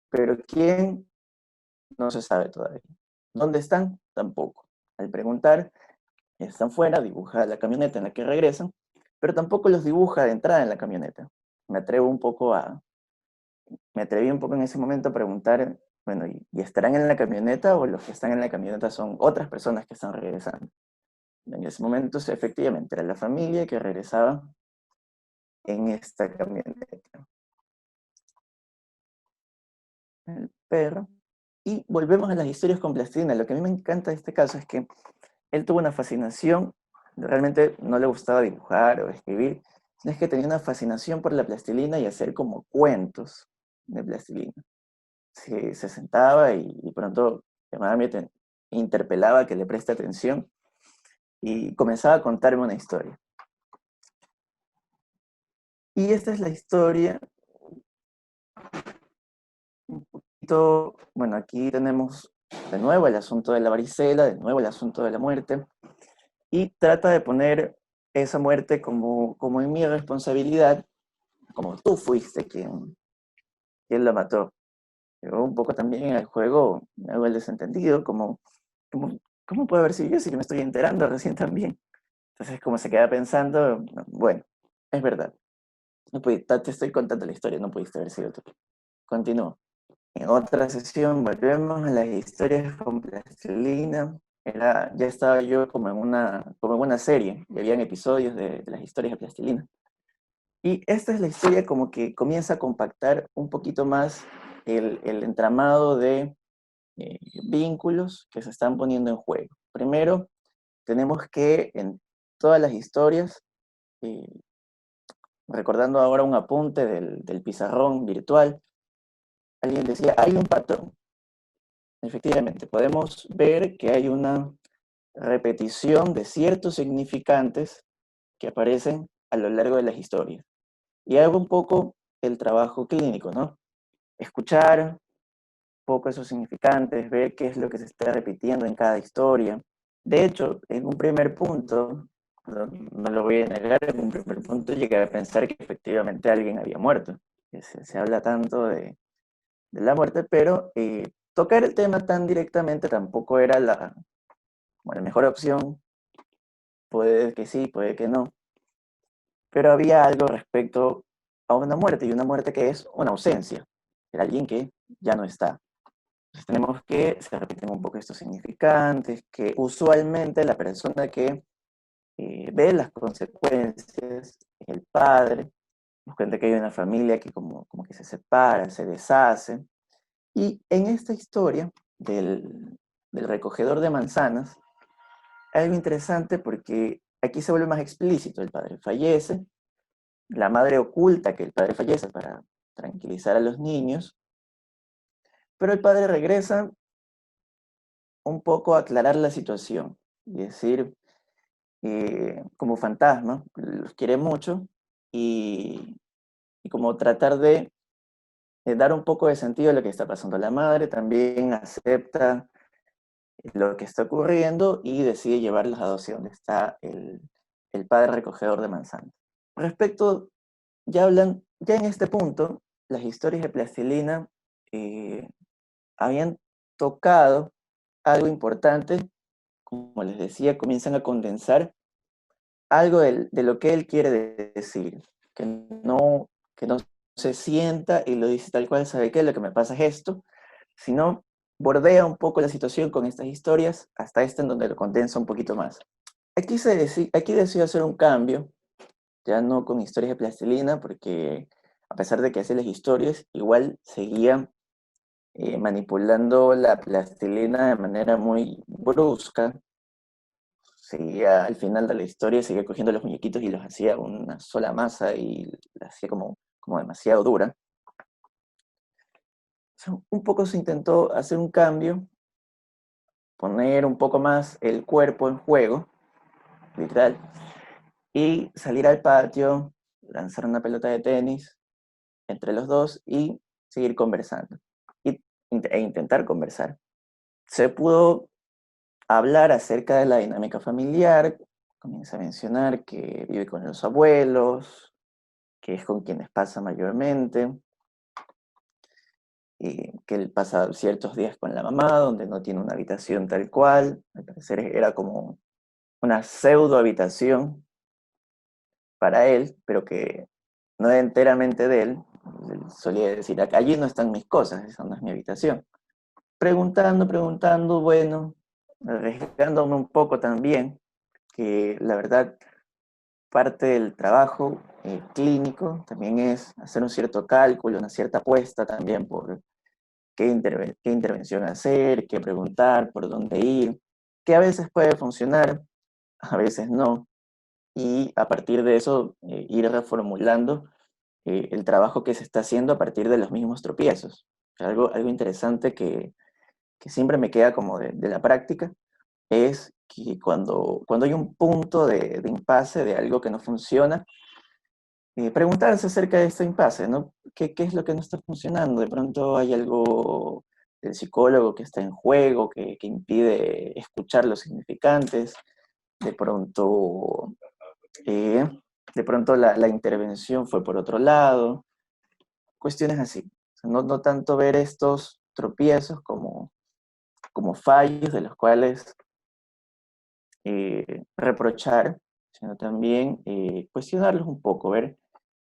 Pero ¿quién? No se sabe todavía. ¿Dónde están? Tampoco. Al preguntar, están fuera, dibuja la camioneta en la que regresan, pero tampoco los dibuja de entrada en la camioneta. Me atreví un poco en ese momento a preguntar, bueno, ¿y estarán en la camioneta o los que están en la camioneta son otras personas que están regresando? En ese momento, sí, efectivamente, era la familia que regresaba en esta camioneta. El perro. Y volvemos a las historias con plastilina. Lo que a mí me encanta de este caso es que él tuvo una fascinación, realmente no le gustaba dibujar o escribir, sino es que tenía una fascinación por la plastilina y hacer como cuentos de plastilina. Se sentaba y pronto llamaba a mí, interpelaba que le preste atención y comenzaba a contarme una historia. Y esta es la historia, un poquito, bueno, aquí tenemos de nuevo el asunto de la varicela, de nuevo el asunto de la muerte, y trata de poner esa muerte como en mi responsabilidad, como tú fuiste quien la mató. Pero un poco también en el juego me hago el desentendido, ¿cómo puede haber sido yo si yo me estoy enterando recién también? Entonces como se queda pensando, bueno, es verdad, te estoy contando la historia, no pudiste haber sido tú. Continúo. En otra sesión volvemos a las historias con plastilina. Ya estaba yo como en una serie, y habían episodios de las historias de plastilina. Y esta es la historia como que comienza a compactar un poquito más el entramado de vínculos que se están poniendo en juego. Primero, tenemos que en todas las historias, recordando ahora un apunte del pizarrón virtual, alguien decía, hay un patrón. Efectivamente, podemos ver que hay una repetición de ciertos significantes que aparecen a lo largo de las historias. Y hago un poco el trabajo clínico, ¿no? Escuchar un poco esos significantes, ver qué es lo que se está repitiendo en cada historia. De hecho, en un primer punto, no lo voy a negar, en un primer punto llegué a pensar que efectivamente alguien había muerto. Se habla tanto de la muerte, pero tocar el tema tan directamente tampoco era la mejor opción. Puede que sí, puede que no. Pero había algo respecto a una muerte, y una muerte que es una ausencia, de alguien que ya no está. Entonces tenemos que, se repiten un poco estos significantes, que usualmente la persona que ve las consecuencias es el padre. Nos cuenta que hay una familia que como que se separa, se deshace. Y en esta historia del recogedor de manzanas, hay algo interesante porque aquí se vuelve más explícito. El padre fallece, la madre oculta que el padre fallece para tranquilizar a los niños, pero el padre regresa un poco a aclarar la situación y decir, como fantasma, los quiere mucho y como tratar de dar un poco de sentido a lo que está pasando. La madre también acepta lo que está ocurriendo y decide llevarlos a donde está el padre recogedor de manzanas. Respecto, ya en este punto, las historias de plastilina habían tocado algo importante, como les decía, comienzan a condensar algo de lo que él quiere decir, que no se sienta y lo dice tal cual, ¿sabe qué? Lo que me pasa es esto, sino bordea un poco la situación con estas historias hasta en donde lo condensa un poquito más. Aquí decidió hacer un cambio, ya no con historias de plastilina, porque a pesar de que hacía las historias, igual seguía manipulando la plastilina de manera muy brusca. Seguía al final de la historia, seguía cogiendo los muñequitos y los hacía una sola masa y la hacía como demasiado dura. O sea, un poco se intentó hacer un cambio, poner un poco más el cuerpo en juego, literal, y salir al patio, lanzar una pelota de tenis entre los dos y seguir conversando. E intentar conversar. Se pudo hablar acerca de la dinámica familiar, comienza a mencionar que vive con los abuelos, que es con quienes pasa mayormente, y que él pasa ciertos días con la mamá, donde no tiene una habitación tal cual, al parecer era como una pseudo habitación para él, pero que no era enteramente de él. Él solía decir, allí no están mis cosas, esa no es mi habitación. Preguntando, bueno, arriesgándome un poco también, que la verdad parte del trabajo clínico también es hacer un cierto cálculo, una cierta apuesta también por qué intervención hacer, qué preguntar, por dónde ir, que a veces puede funcionar, a veces no, y a partir de eso ir reformulando el trabajo que se está haciendo a partir de los mismos tropiezos. Algo interesante que siempre me queda como de la práctica es que cuando hay un punto de impasse, de algo que no funciona, preguntarse acerca de este impasse, ¿no? ¿Qué es lo que no está funcionando? De pronto hay algo del psicólogo que está en juego, que impide escuchar los significantes, de pronto, eh, la intervención fue por otro lado, cuestiones así. O sea, no tanto ver estos tropiezos como fallos de los cuales reprochar, sino también cuestionarlos un poco, ver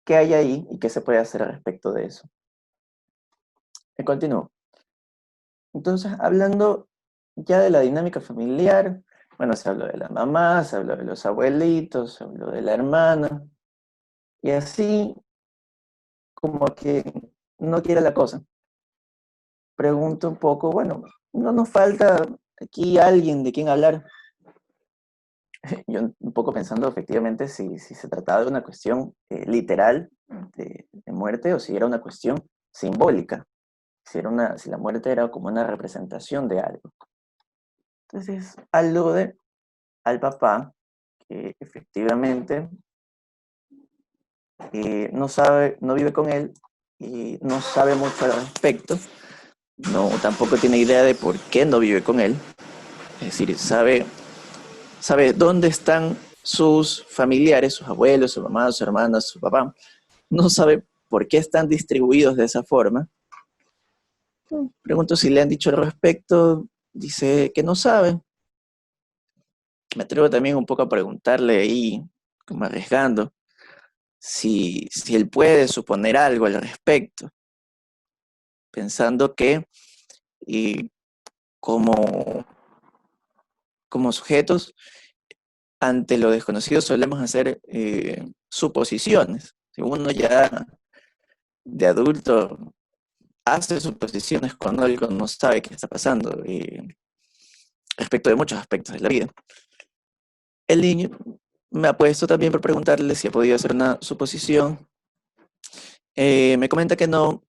qué hay ahí y qué se puede hacer al respecto de eso. Continúo. Entonces, hablando ya de la dinámica familiar, bueno, se habló de la mamá, se habló de los abuelitos, se habló de la hermana, y así como que no quiere la cosa. Pregunto un poco, bueno, no nos falta aquí alguien de quien hablar. Yo un poco pensando efectivamente si se trataba de una cuestión literal de muerte o si era una cuestión simbólica, si la muerte era como una representación de algo. Entonces alude al papá que efectivamente no vive con él y no sabe mucho al respecto, tampoco tiene idea de por qué no vive con él, es decir, sabe dónde están sus familiares, sus abuelos, su mamá, su hermana, su papá, no sabe por qué están distribuidos de esa forma. Pregunto si le han dicho al respecto, dice que no sabe. Me atrevo también un poco a preguntarle ahí, como arriesgando, si él puede suponer algo al respecto, pensando que y como sujetos, ante lo desconocido solemos hacer suposiciones. Si uno ya de adulto hace suposiciones cuando algo no sabe qué está pasando respecto de muchos aspectos de la vida. El niño me ha puesto también por preguntarle si ha podido hacer una suposición. Me comenta que no,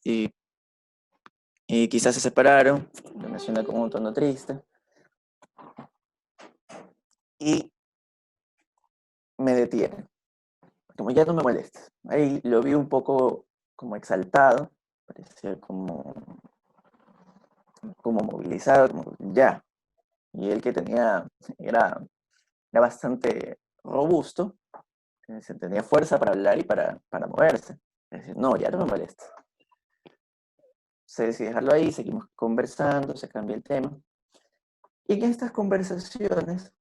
y, y quizás se separaron, lo menciona con un tono triste, y me detiene. Como ya no me molestes. Ahí lo vi un poco como exaltado, parecía como movilizado, como ya. Y él que era bastante robusto, tenía fuerza para hablar y para moverse. Es decir, no, ya no me molestes. Se decide dejarlo ahí, seguimos conversando, se cambia el tema. Y en estas conversaciones,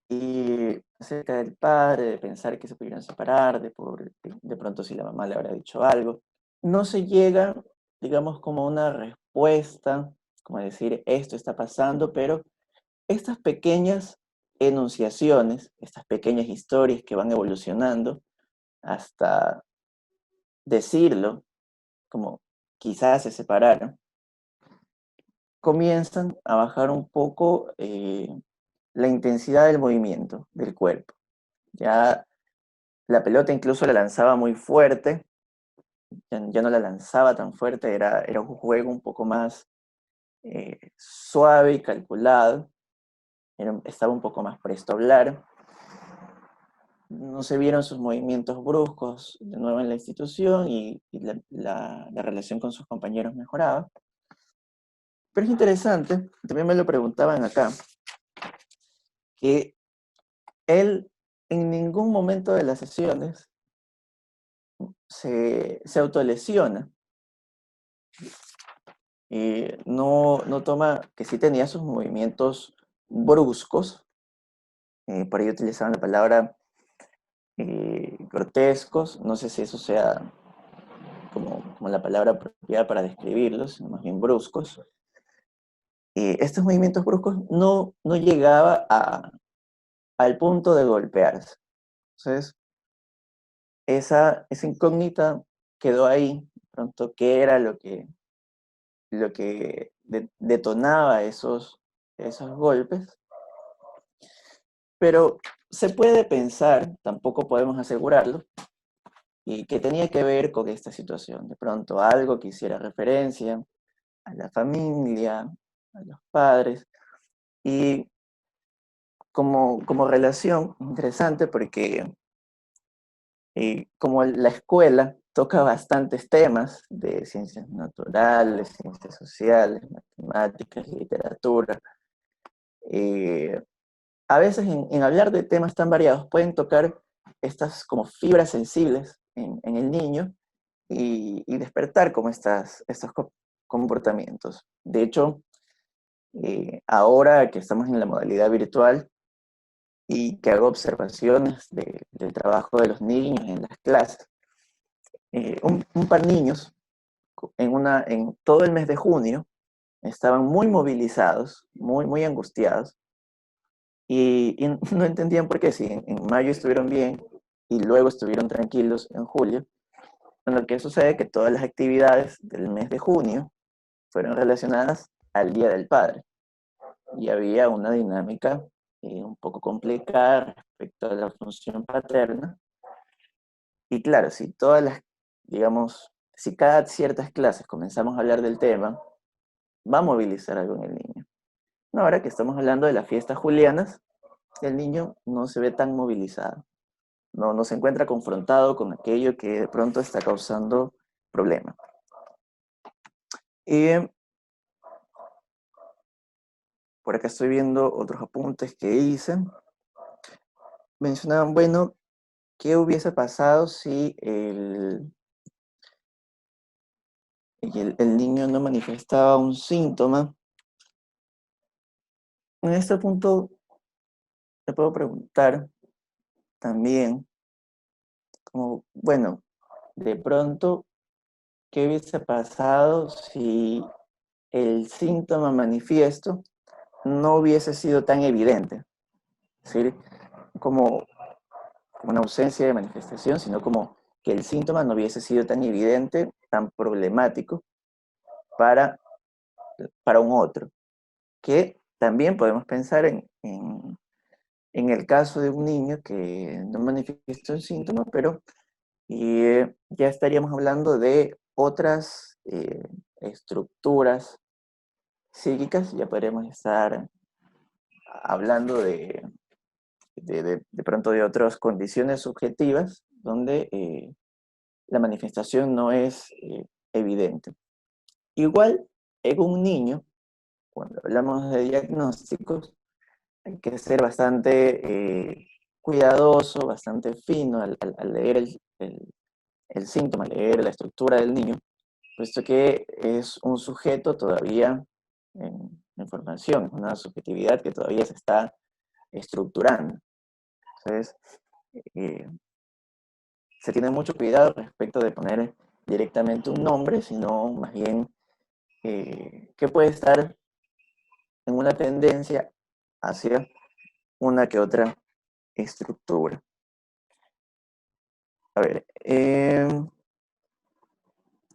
y acerca del padre, de pensar que se pudieran separar, de pronto si la mamá le habrá dicho algo, no se llega, digamos, como una respuesta, como decir, esto está pasando, pero estas pequeñas enunciaciones, estas pequeñas historias que van evolucionando hasta decirlo, como quizás se separaron, comienzan a bajar un poco la intensidad del movimiento del cuerpo. Ya la pelota incluso la lanzaba muy fuerte, ya no la lanzaba tan fuerte, era un juego un poco más suave y calculado, estaba un poco más presto a hablar. No se vieron sus movimientos bruscos de nuevo en la institución y la relación con sus compañeros mejoraba. Pero es interesante, también me lo preguntaban acá, que él en ningún momento de las sesiones se autolesiona. No toma, que sí tenía sus movimientos bruscos, por ahí utilizaban la palabra grotescos, no sé si eso sea como la palabra apropiada para describirlos, sino más bien bruscos. Estos movimientos bruscos no llegaba al punto de golpearse. Entonces, esa incógnita quedó ahí, pronto, qué era lo que detonaba esos golpes, pero se puede pensar, tampoco podemos asegurarlo, y que tenía que ver con esta situación. De pronto algo que hiciera referencia a la familia, a los padres, y como relación interesante porque como la escuela toca bastantes temas de ciencias naturales, ciencias sociales, matemáticas, literatura, a veces en hablar de temas tan variados pueden tocar estas como fibras sensibles en el niño y despertar como estos comportamientos. De hecho, ahora que estamos en la modalidad virtual y que hago observaciones del trabajo de los niños en las clases, un par de niños en todo el mes de junio estaban muy movilizados, muy angustiados, y no entendían por qué, si en mayo estuvieron bien y luego estuvieron tranquilos en julio. Bueno, lo que sucede es que todas las actividades del mes de junio fueron relacionadas al Día del Padre, y había una dinámica un poco complicada respecto a la función paterna. Y claro, digamos, si cada ciertas clases comenzamos a hablar del tema, va a movilizar algo en el niño. No, ahora que estamos hablando de las fiestas julianas, el niño no se ve tan movilizado, no se encuentra confrontado con aquello que de pronto está causando problemas. Y por acá estoy viendo otros apuntes que hice. mencionaban, bueno, ¿qué hubiese pasado si el niño no manifestaba un síntoma? En este punto te puedo preguntar también, como, bueno, de pronto, ¿qué hubiese pasado si el síntoma manifiesto no hubiese sido tan evidente? Es decir, como una ausencia de manifestación, sino como que el síntoma no hubiese sido tan evidente, tan problemático para, para un otro. Que también podemos pensar en el caso de un niño que no manifiesta un síntoma, pero ya estaríamos hablando de otras estructuras psíquicas, ya podríamos estar hablando de pronto de otras condiciones subjetivas donde la manifestación no es evidente. Igual, en un niño, cuando hablamos de diagnósticos, hay que ser bastante cuidadoso, bastante fino al leer el síntoma, al leer la estructura del niño, puesto que es un sujeto todavía en formación, es una subjetividad que todavía se está estructurando. Entonces, eh, se tiene mucho cuidado respecto de poner directamente un nombre, sino más bien que puede estar en una tendencia hacia una que otra estructura. A ver, el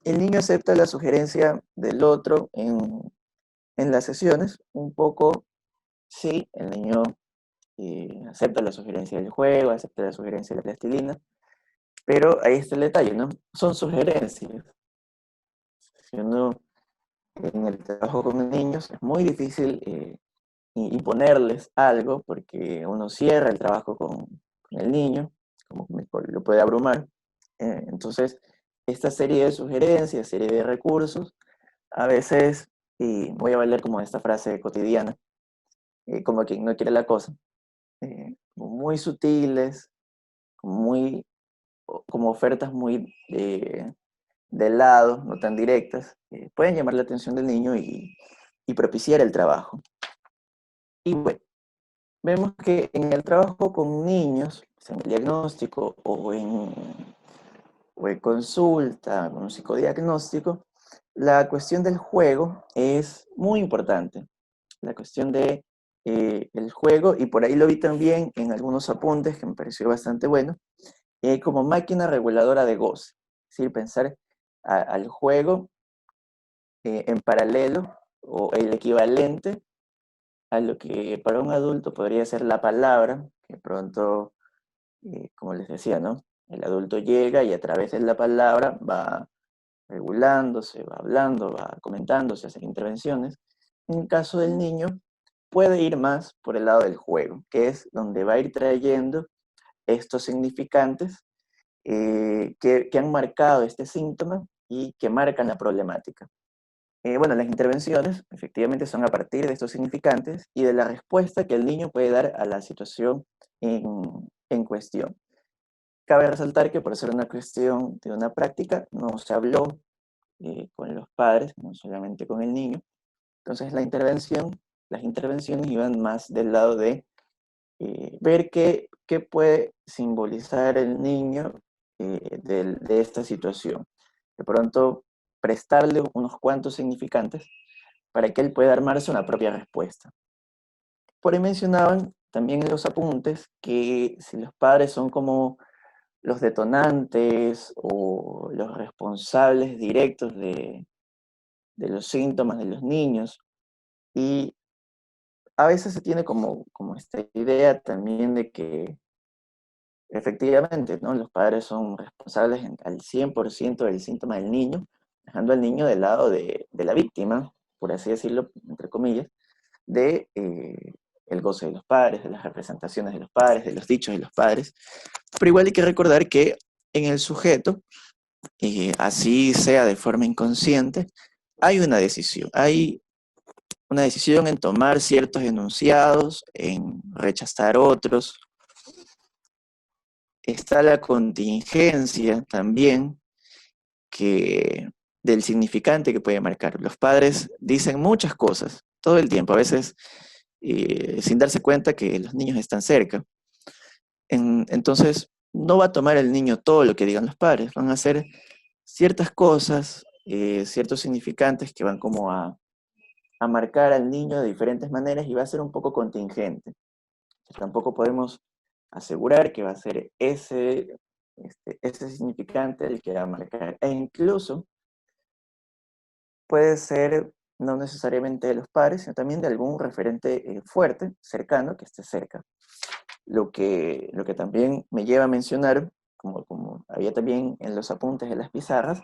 niño acepta la sugerencia del otro en las sesiones, un poco, sí, el niño acepta la sugerencia del juego, acepta la sugerencia de la plastilina, pero ahí está el detalle, ¿no? Son sugerencias. Si uno en el trabajo con niños es muy difícil imponerles algo porque uno cierra el trabajo con el niño, como lo puede abrumar. Entonces, esta serie de sugerencias, serie de recursos, a veces, y voy a valer como esta frase cotidiana, como quien no quiere la cosa, muy sutiles, como ofertas muy de lado, no tan directas, pueden llamar la atención del niño y propiciar el trabajo. Y bueno, vemos que en el trabajo con niños, en el diagnóstico o en consulta, con un psicodiagnóstico, la cuestión del juego es muy importante. La cuestión de el juego, y por ahí lo vi también en algunos apuntes que me pareció bastante bueno, como máquina reguladora de goce. Es decir, pensar al juego en paralelo o el equivalente a lo que para un adulto podría ser la palabra, que pronto, como les decía, ¿no? El adulto llega y a través de la palabra va regulándose, va hablando, va comentándose, hacer intervenciones. En el caso del niño, puede ir más por el lado del juego, que es donde va a ir trayendo estos significantes que han marcado este síntoma y que marcan la problemática. Bueno, las intervenciones efectivamente son a partir de estos significantes y de la respuesta que el niño puede dar a la situación en cuestión. Cabe resaltar que por ser una cuestión de una práctica, no se habló con los padres, no solamente con el niño. Entonces las intervenciones iban más del lado de ver qué puede simbolizar el niño de esta situación. De pronto, prestarle unos cuantos significantes para que él pueda armarse una propia respuesta. Por ahí mencionaban también en los apuntes que si los padres son como los detonantes o los responsables directos de los síntomas de los niños, y a veces se tiene como esta idea también de que efectivamente, ¿no? Los padres son responsables al 100% del síntoma del niño, dejando al niño del lado de la víctima, por así decirlo, entre comillas, de el goce de los padres, de las representaciones de los padres, de los dichos de los padres. Pero igual hay que recordar que en el sujeto, así sea de forma inconsciente, hay una decisión en tomar ciertos enunciados, en rechazar otros, está la contingencia también del significante que puede marcar. Los padres dicen muchas cosas todo el tiempo, a veces sin darse cuenta que los niños están cerca. Entonces, no va a tomar el niño todo lo que digan los padres, van a hacer ciertas cosas, ciertos significantes que van como a marcar al niño de diferentes maneras y va a ser un poco contingente. Tampoco podemos asegurar que va a ser ese significante el que va a marcar. E incluso puede ser no necesariamente de los padres, sino también de algún referente fuerte, cercano, que esté cerca. Lo que también me lleva a mencionar, como había también en los apuntes de las pizarras,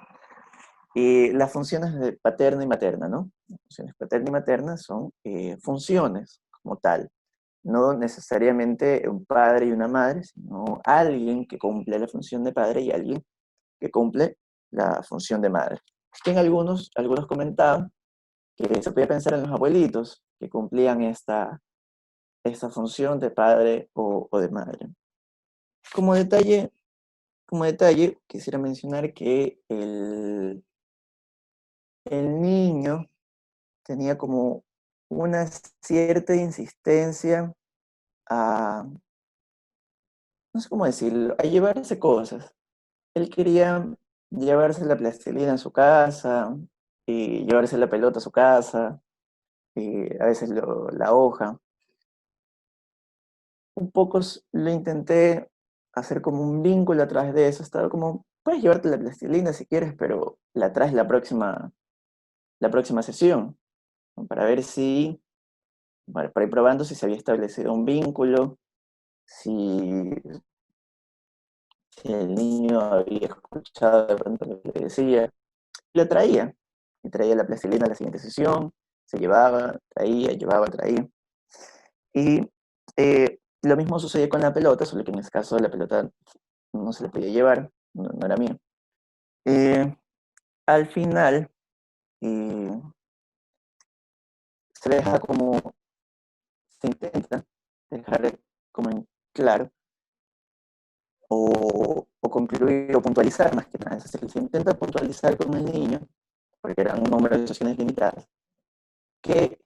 las funciones de paterna y materna, ¿no? Las funciones paterna y materna son funciones como tal, no necesariamente un padre y una madre, sino alguien que cumple la función de padre y alguien que cumple la función de madre. En algunos comentaban que se podía pensar en los abuelitos que cumplían esta función de padre o de madre. Como detalle, quisiera mencionar que el niño tenía como una cierta insistencia a, no sé cómo decirlo, a llevarse cosas. Él quería llevarse la plastilina a su casa, y llevarse la pelota a su casa, y a veces la hoja. Un poco lo intenté hacer como un vínculo a través de eso. Estaba como, puedes llevarte la plastilina si quieres, pero la traes la próxima sesión, ¿no? Para ver si, para ir probando si se había establecido un vínculo, si el niño había escuchado de pronto lo que le decía. Lo traía, y traía la plastilina a la siguiente sesión, se llevaba, traía, llevaba, traía. Y lo mismo sucedía con la pelota, solo que en este caso la pelota no se la podía llevar, no era mía. Al final, se deja como, se intenta dejar como en claro, o concluir o puntualizar más que nada. Es decir, se intenta puntualizar con el niño, porque eran un número de sesiones limitadas, que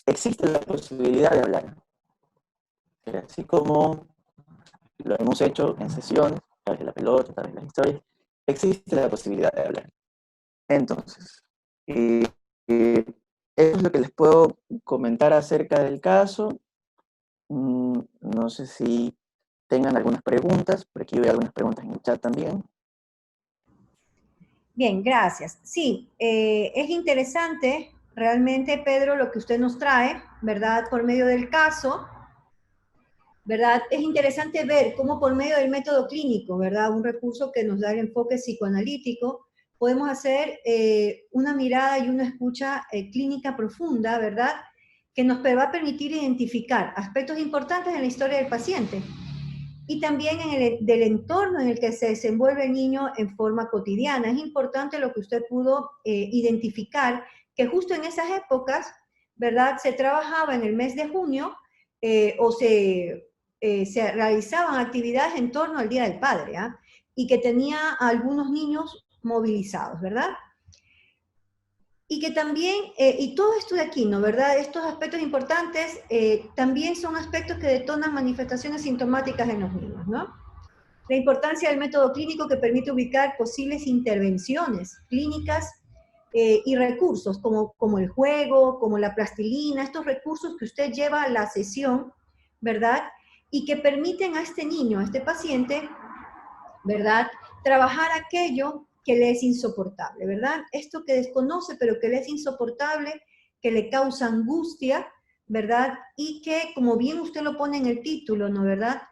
existe la posibilidad de hablar. Así como lo hemos hecho en sesiones, a través de la pelota, a través de las historias, existe la posibilidad de hablar. Entonces, eso es lo que les puedo comentar acerca del caso. No sé si tengan algunas preguntas, por aquí veo algunas preguntas en el chat también.
Bien, gracias. Sí, es interesante realmente, Pedro, lo que usted nos trae, ¿verdad? Por medio del caso, ¿verdad? Es interesante ver cómo por medio del método clínico, ¿verdad? Un recurso que nos da el enfoque psicoanalítico, podemos hacer una mirada y una escucha clínica profunda, ¿verdad? Que nos va a permitir identificar aspectos importantes en la historia del paciente y también del entorno en el que se desenvuelve el niño en forma cotidiana. Es importante lo que usted pudo identificar, que justo en esas épocas, ¿verdad? Se trabajaba en el mes de junio o se realizaban actividades en torno al Día del Padre, ¿eh? Y que tenía a algunos niños movilizados, ¿verdad? Y que también, y todo esto de aquí, ¿no? ¿Verdad? Estos aspectos importantes también son aspectos que detonan manifestaciones sintomáticas en los niños, ¿no? La importancia del método clínico que permite ubicar posibles intervenciones clínicas y recursos como el juego, como la plastilina, estos recursos que usted lleva a la sesión, ¿verdad? Y que permiten a este niño, a este paciente, ¿verdad? Trabajar aquello que le es insoportable, ¿verdad? Esto que desconoce, pero que le es insoportable, que le causa angustia, ¿verdad? Y que, como bien usted lo pone en el título, ¿no? ¿Verdad?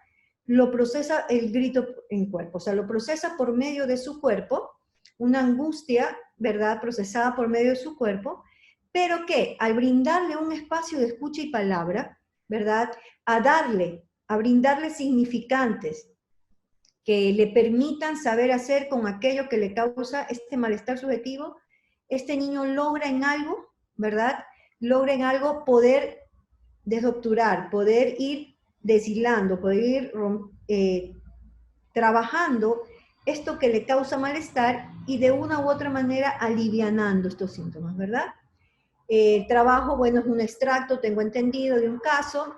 Lo procesa el grito en cuerpo, o sea, lo procesa por medio de su cuerpo, una angustia, ¿verdad? Procesada por medio de su cuerpo, pero que al brindarle un espacio de escucha y palabra, ¿verdad? A brindarle significantes, que le permitan saber hacer con aquello que le causa este malestar subjetivo, este niño logra en algo, ¿verdad? Logra en algo poder desdocturar, poder ir deshilando, poder ir trabajando esto que le causa malestar y de una u otra manera alivianando estos síntomas, ¿verdad? El trabajo, bueno, es un extracto, tengo entendido, de un caso,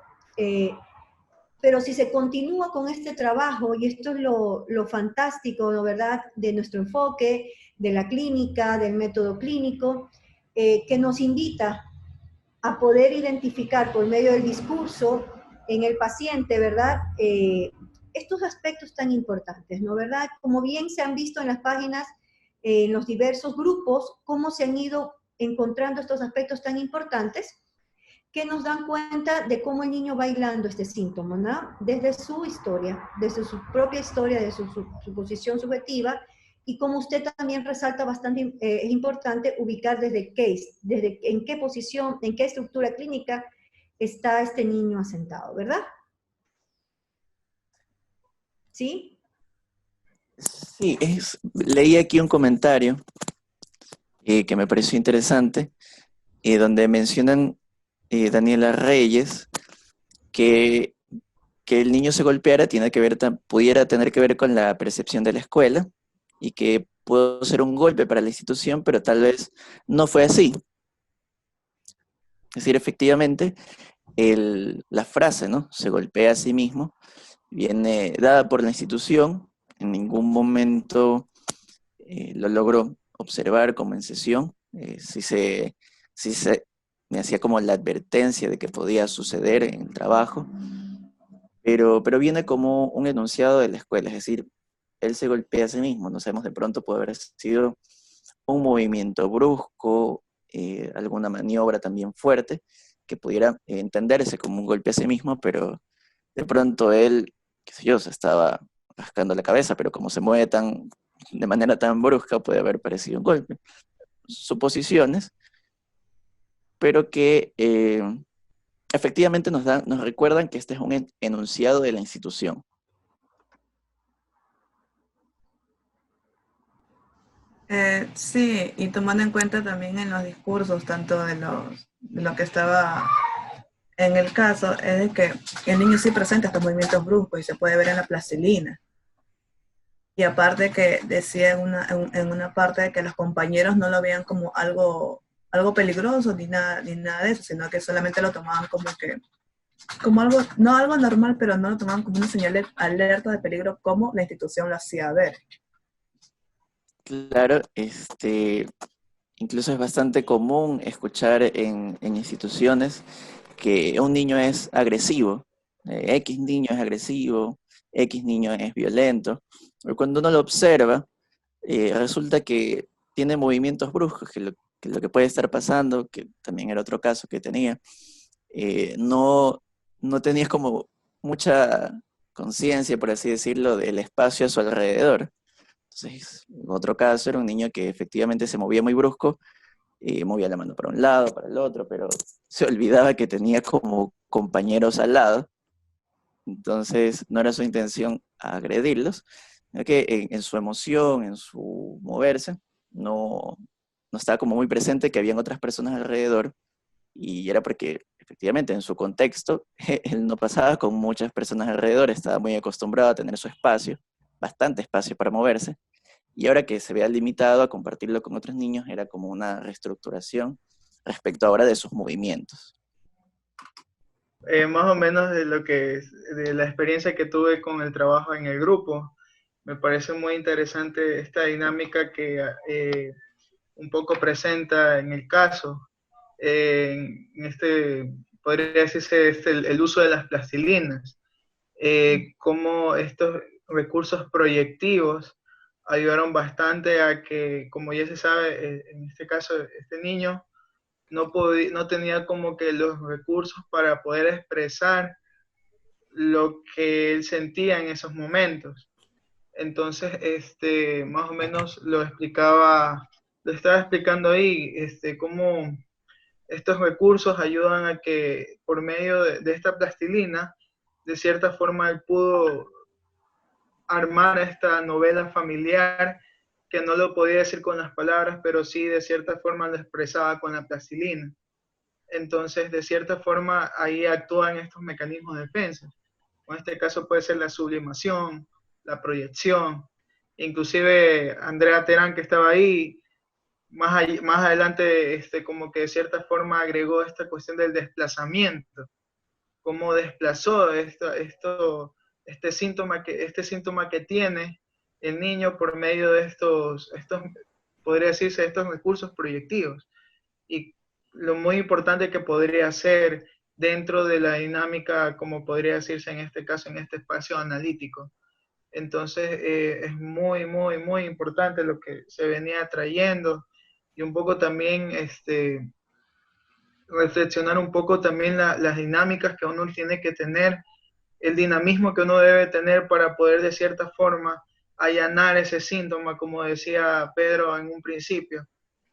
pero si se continúa con este trabajo, y esto es lo fantástico, ¿no, verdad?, de nuestro enfoque, de la clínica, del método clínico, que nos invita a poder identificar por medio del discurso en el paciente, ¿verdad?, estos aspectos tan importantes, ¿no, verdad? Como bien se han visto en las páginas, en los diversos grupos, cómo se han ido encontrando estos aspectos tan importantes que nos dan cuenta de cómo el niño va hilando este síntoma, ¿no? Desde su historia, desde su propia historia, desde su posición subjetiva, y como usted también resalta bastante, es importante ubicar desde en qué posición, en qué estructura clínica está este niño asentado, ¿verdad? ¿Sí?
Sí, leí aquí un comentario que me pareció interesante, donde mencionan Daniela Reyes que el niño se golpeara pudiera tener que ver con la percepción de la escuela y que pudo ser un golpe para la institución, pero tal vez no fue así. Es decir, efectivamente, la frase, ¿no?, se golpea a sí mismo, viene dada por la institución, en ningún momento lo logro observar como en sesión, sí se me hacía como la advertencia de que podía suceder en el trabajo, pero viene como un enunciado de la escuela, es decir, él se golpea a sí mismo, no sabemos, de pronto puede haber sido un movimiento brusco, alguna maniobra también fuerte, que pudiera entenderse como un golpe a sí mismo, pero de pronto él, qué sé yo, se estaba rascando la cabeza, pero como se mueve de manera tan brusca, puede haber parecido un golpe. Suposiciones, pero que efectivamente nos recuerdan que este es un enunciado de la institución.
Sí, y tomando en cuenta también en los discursos, tanto de lo que estaba en el caso, es de que el niño sí presenta estos movimientos bruscos y se puede ver en la plastilina. Y aparte que decía en una parte de que los compañeros no lo veían como algo peligroso ni nada de eso, sino que solamente lo tomaban como algo, no algo normal, pero no lo tomaban como una señal de alerta de peligro como la institución lo hacía ver.
Claro, incluso es bastante común escuchar en instituciones que un niño es agresivo, X niño es agresivo, X niño es violento, pero cuando uno lo observa, resulta que tiene movimientos bruscos, que lo que puede estar pasando, que también era otro caso que tenía, no tenía como mucha conciencia, por así decirlo, del espacio a su alrededor. Entonces, en otro caso era un niño que efectivamente se movía muy brusco, movía la mano para un lado, para el otro, pero se olvidaba que tenía como compañeros al lado, entonces no era su intención agredirlos, sino que en su emoción, en su moverse, no estaba como muy presente que habían otras personas alrededor, y era porque efectivamente en su contexto él no pasaba con muchas personas alrededor, estaba muy acostumbrado a tener su espacio, bastante espacio para moverse, y ahora que se vea limitado a compartirlo con otros niños, era como una reestructuración respecto ahora de sus movimientos.
Más o menos de la experiencia que tuve con el trabajo en el grupo, me parece muy interesante esta dinámica que un poco presenta en el caso, podría decirse el uso de las plastilinas, cómo estos recursos proyectivos ayudaron bastante a que, como ya se sabe, en este caso, este niño no tenía como que los recursos para poder expresar lo que él sentía en esos momentos. Entonces, más o menos lo estaba explicando ahí, cómo estos recursos ayudan a que por medio de esta plastilina, de cierta forma él pudo armar esta novela familiar que no lo podía decir con las palabras, pero sí de cierta forma lo expresaba con la plastilina. Entonces, de cierta forma, ahí actúan estos mecanismos de defensa. En este caso puede ser la sublimación, la proyección. Inclusive Andrea Terán, que estaba ahí, más adelante como que de cierta forma agregó esta cuestión del desplazamiento, cómo desplazó este síntoma que tiene el niño por medio de estos podría decirse, estos recursos proyectivos. Y lo muy importante que podría ser dentro de la dinámica, como podría decirse en este caso, en este espacio analítico. Entonces, es muy, muy, muy importante lo que se venía trayendo y un poco también reflexionar un poco también las dinámicas que uno tiene que tener, el dinamismo que uno debe tener para poder de cierta forma allanar ese síntoma, como decía Pedro en un principio,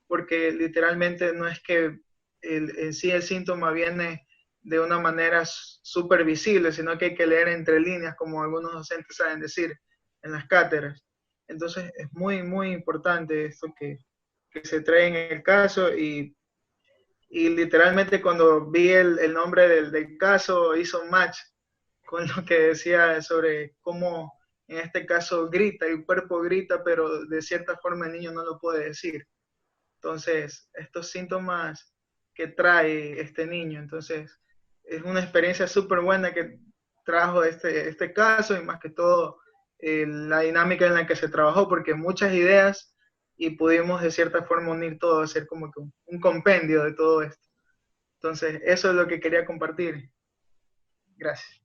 porque literalmente no es que en sí el síntoma viene de una manera súper visible, sino que hay que leer entre líneas, como algunos docentes saben decir en las cátedras. Entonces es muy, muy importante esto que se trae en el caso y literalmente cuando vi el nombre del caso hizo un match con lo que decía sobre cómo en este caso grita, el cuerpo grita, pero de cierta forma el niño no lo puede decir. Entonces, estos síntomas que trae este niño, entonces, es una experiencia súper buena que trajo este caso y más que todo la dinámica en la que se trabajó, porque muchas ideas y pudimos de cierta forma unir todo, hacer como que un compendio de todo esto. Entonces, eso es lo que quería compartir. Gracias.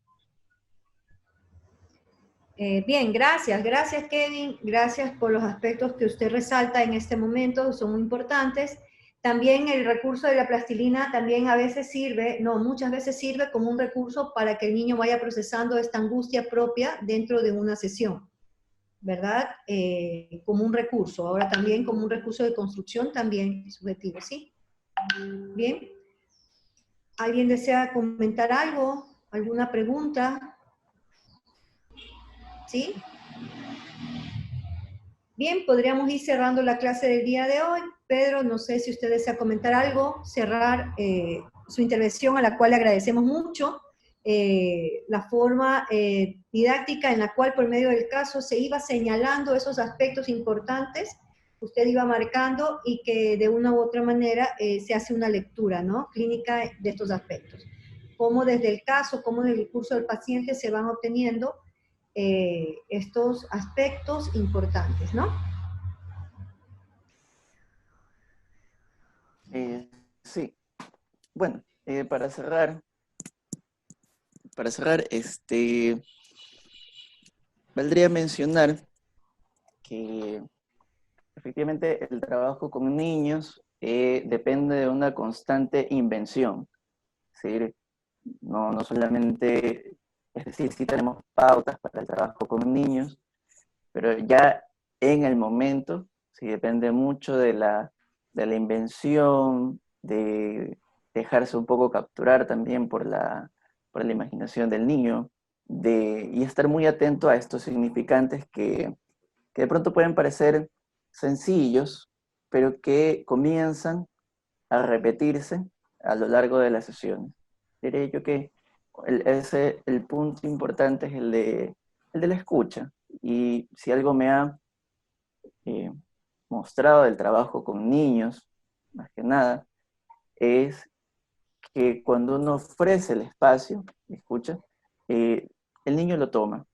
Bien, gracias. Gracias, Kevin. Gracias por los aspectos que usted resalta en este momento, son muy importantes. También el recurso de la plastilina también a veces sirve, no, muchas veces sirve como un recurso para que el niño vaya procesando esta angustia propia dentro de una sesión, ¿verdad? Como un recurso. Ahora también como un recurso de construcción también subjetivo, ¿sí? Bien. ¿Alguien desea comentar algo? ¿Alguna pregunta? ¿Sí? Bien, podríamos ir cerrando la clase del día de hoy. Pedro, no sé si usted desea comentar algo, cerrar su intervención, a la cual le agradecemos mucho, la forma didáctica en la cual por medio del caso se iba señalando esos aspectos importantes, usted iba marcando y que de una u otra manera se hace una lectura, ¿no?, clínica de estos aspectos. Cómo desde el caso, cómo desde el curso del paciente se van obteniendo estos aspectos importantes, ¿no?
Sí, bueno, para cerrar, valdría mencionar que efectivamente el trabajo con niños depende de una constante invención. Es decir, no solamente, es decir, sí tenemos pautas para el trabajo con niños, pero ya en el momento, sí depende mucho de la invención, de dejarse un poco capturar también por la imaginación del niño, y estar muy atento a estos significantes que de pronto pueden parecer sencillos, pero que comienzan a repetirse a lo largo de las sesiones. Diré yo que el punto importante es el de la escucha. Y si algo me ha mostrado del trabajo con niños, más que nada, es que cuando uno ofrece el espacio, escucha, el niño lo toma.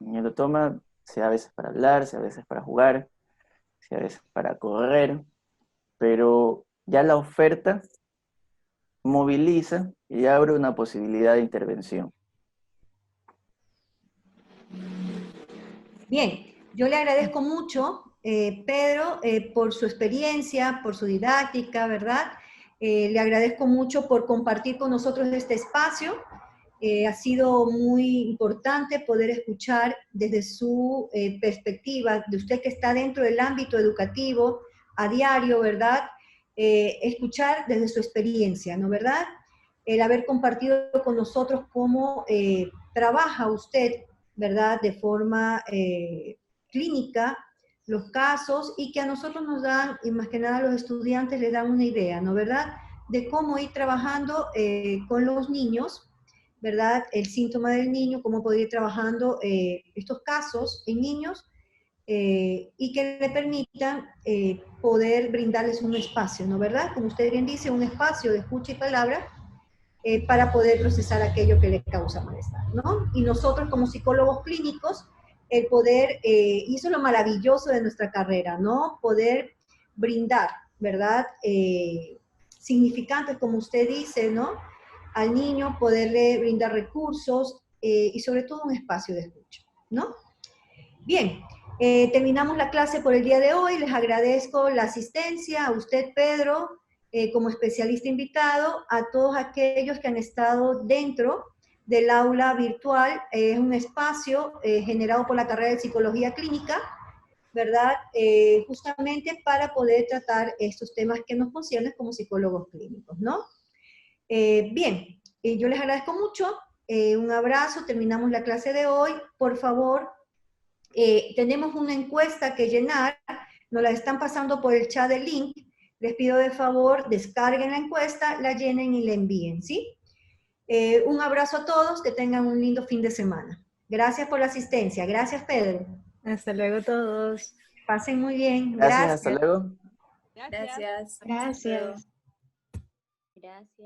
El niño lo toma, sea a veces para hablar, sea a veces para jugar, sea a veces para correr, pero ya la oferta moviliza y abre una posibilidad de intervención.
Bien, yo le agradezco mucho, Pedro, por su experiencia, por su didáctica, ¿verdad? Le agradezco mucho por compartir con nosotros este espacio. Ha sido muy importante poder escuchar desde su perspectiva, de usted que está dentro del ámbito educativo a diario, ¿verdad? Escuchar desde su experiencia, ¿no, verdad? El haber compartido con nosotros cómo trabaja usted, ¿verdad?, de forma clínica los casos, y que a nosotros nos dan, y más que nada a los estudiantes les dan una idea, ¿no, verdad?, de cómo ir trabajando con los niños ¿verdad? El síntoma del niño, cómo poder ir trabajando estos casos en niños y que le permitan poder brindarles un espacio, ¿no? ¿Verdad? Como usted bien dice, un espacio de escucha y palabra para poder procesar aquello que le causa malestar, ¿no? Y nosotros como psicólogos clínicos, el poder, y eso es lo maravilloso de nuestra carrera, ¿no? Poder brindar, ¿verdad? Significantes, como usted dice, ¿no? Al niño, poderle brindar recursos y sobre todo un espacio de escucha, ¿no? Bien, terminamos la clase por el día de hoy. Les agradezco la asistencia a usted, Pedro, como especialista invitado, a todos aquellos que han estado dentro del aula virtual. Es un espacio generado por la carrera de Psicología Clínica, ¿verdad? Justamente para poder tratar estos temas que nos conciernen como psicólogos clínicos, ¿no? Bien, yo les agradezco mucho. Un abrazo, terminamos la clase de hoy. Por favor, tenemos una encuesta que llenar, nos la están pasando por el chat del link. Les pido de favor, descarguen la encuesta, la llenen y la envíen, ¿sí? Un abrazo a todos, que tengan un lindo fin de semana. Gracias por la asistencia. Gracias, Pedro.
Hasta luego todos.
Pasen muy bien.
Gracias, hasta luego.
Gracias.
Gracias.
Gracias.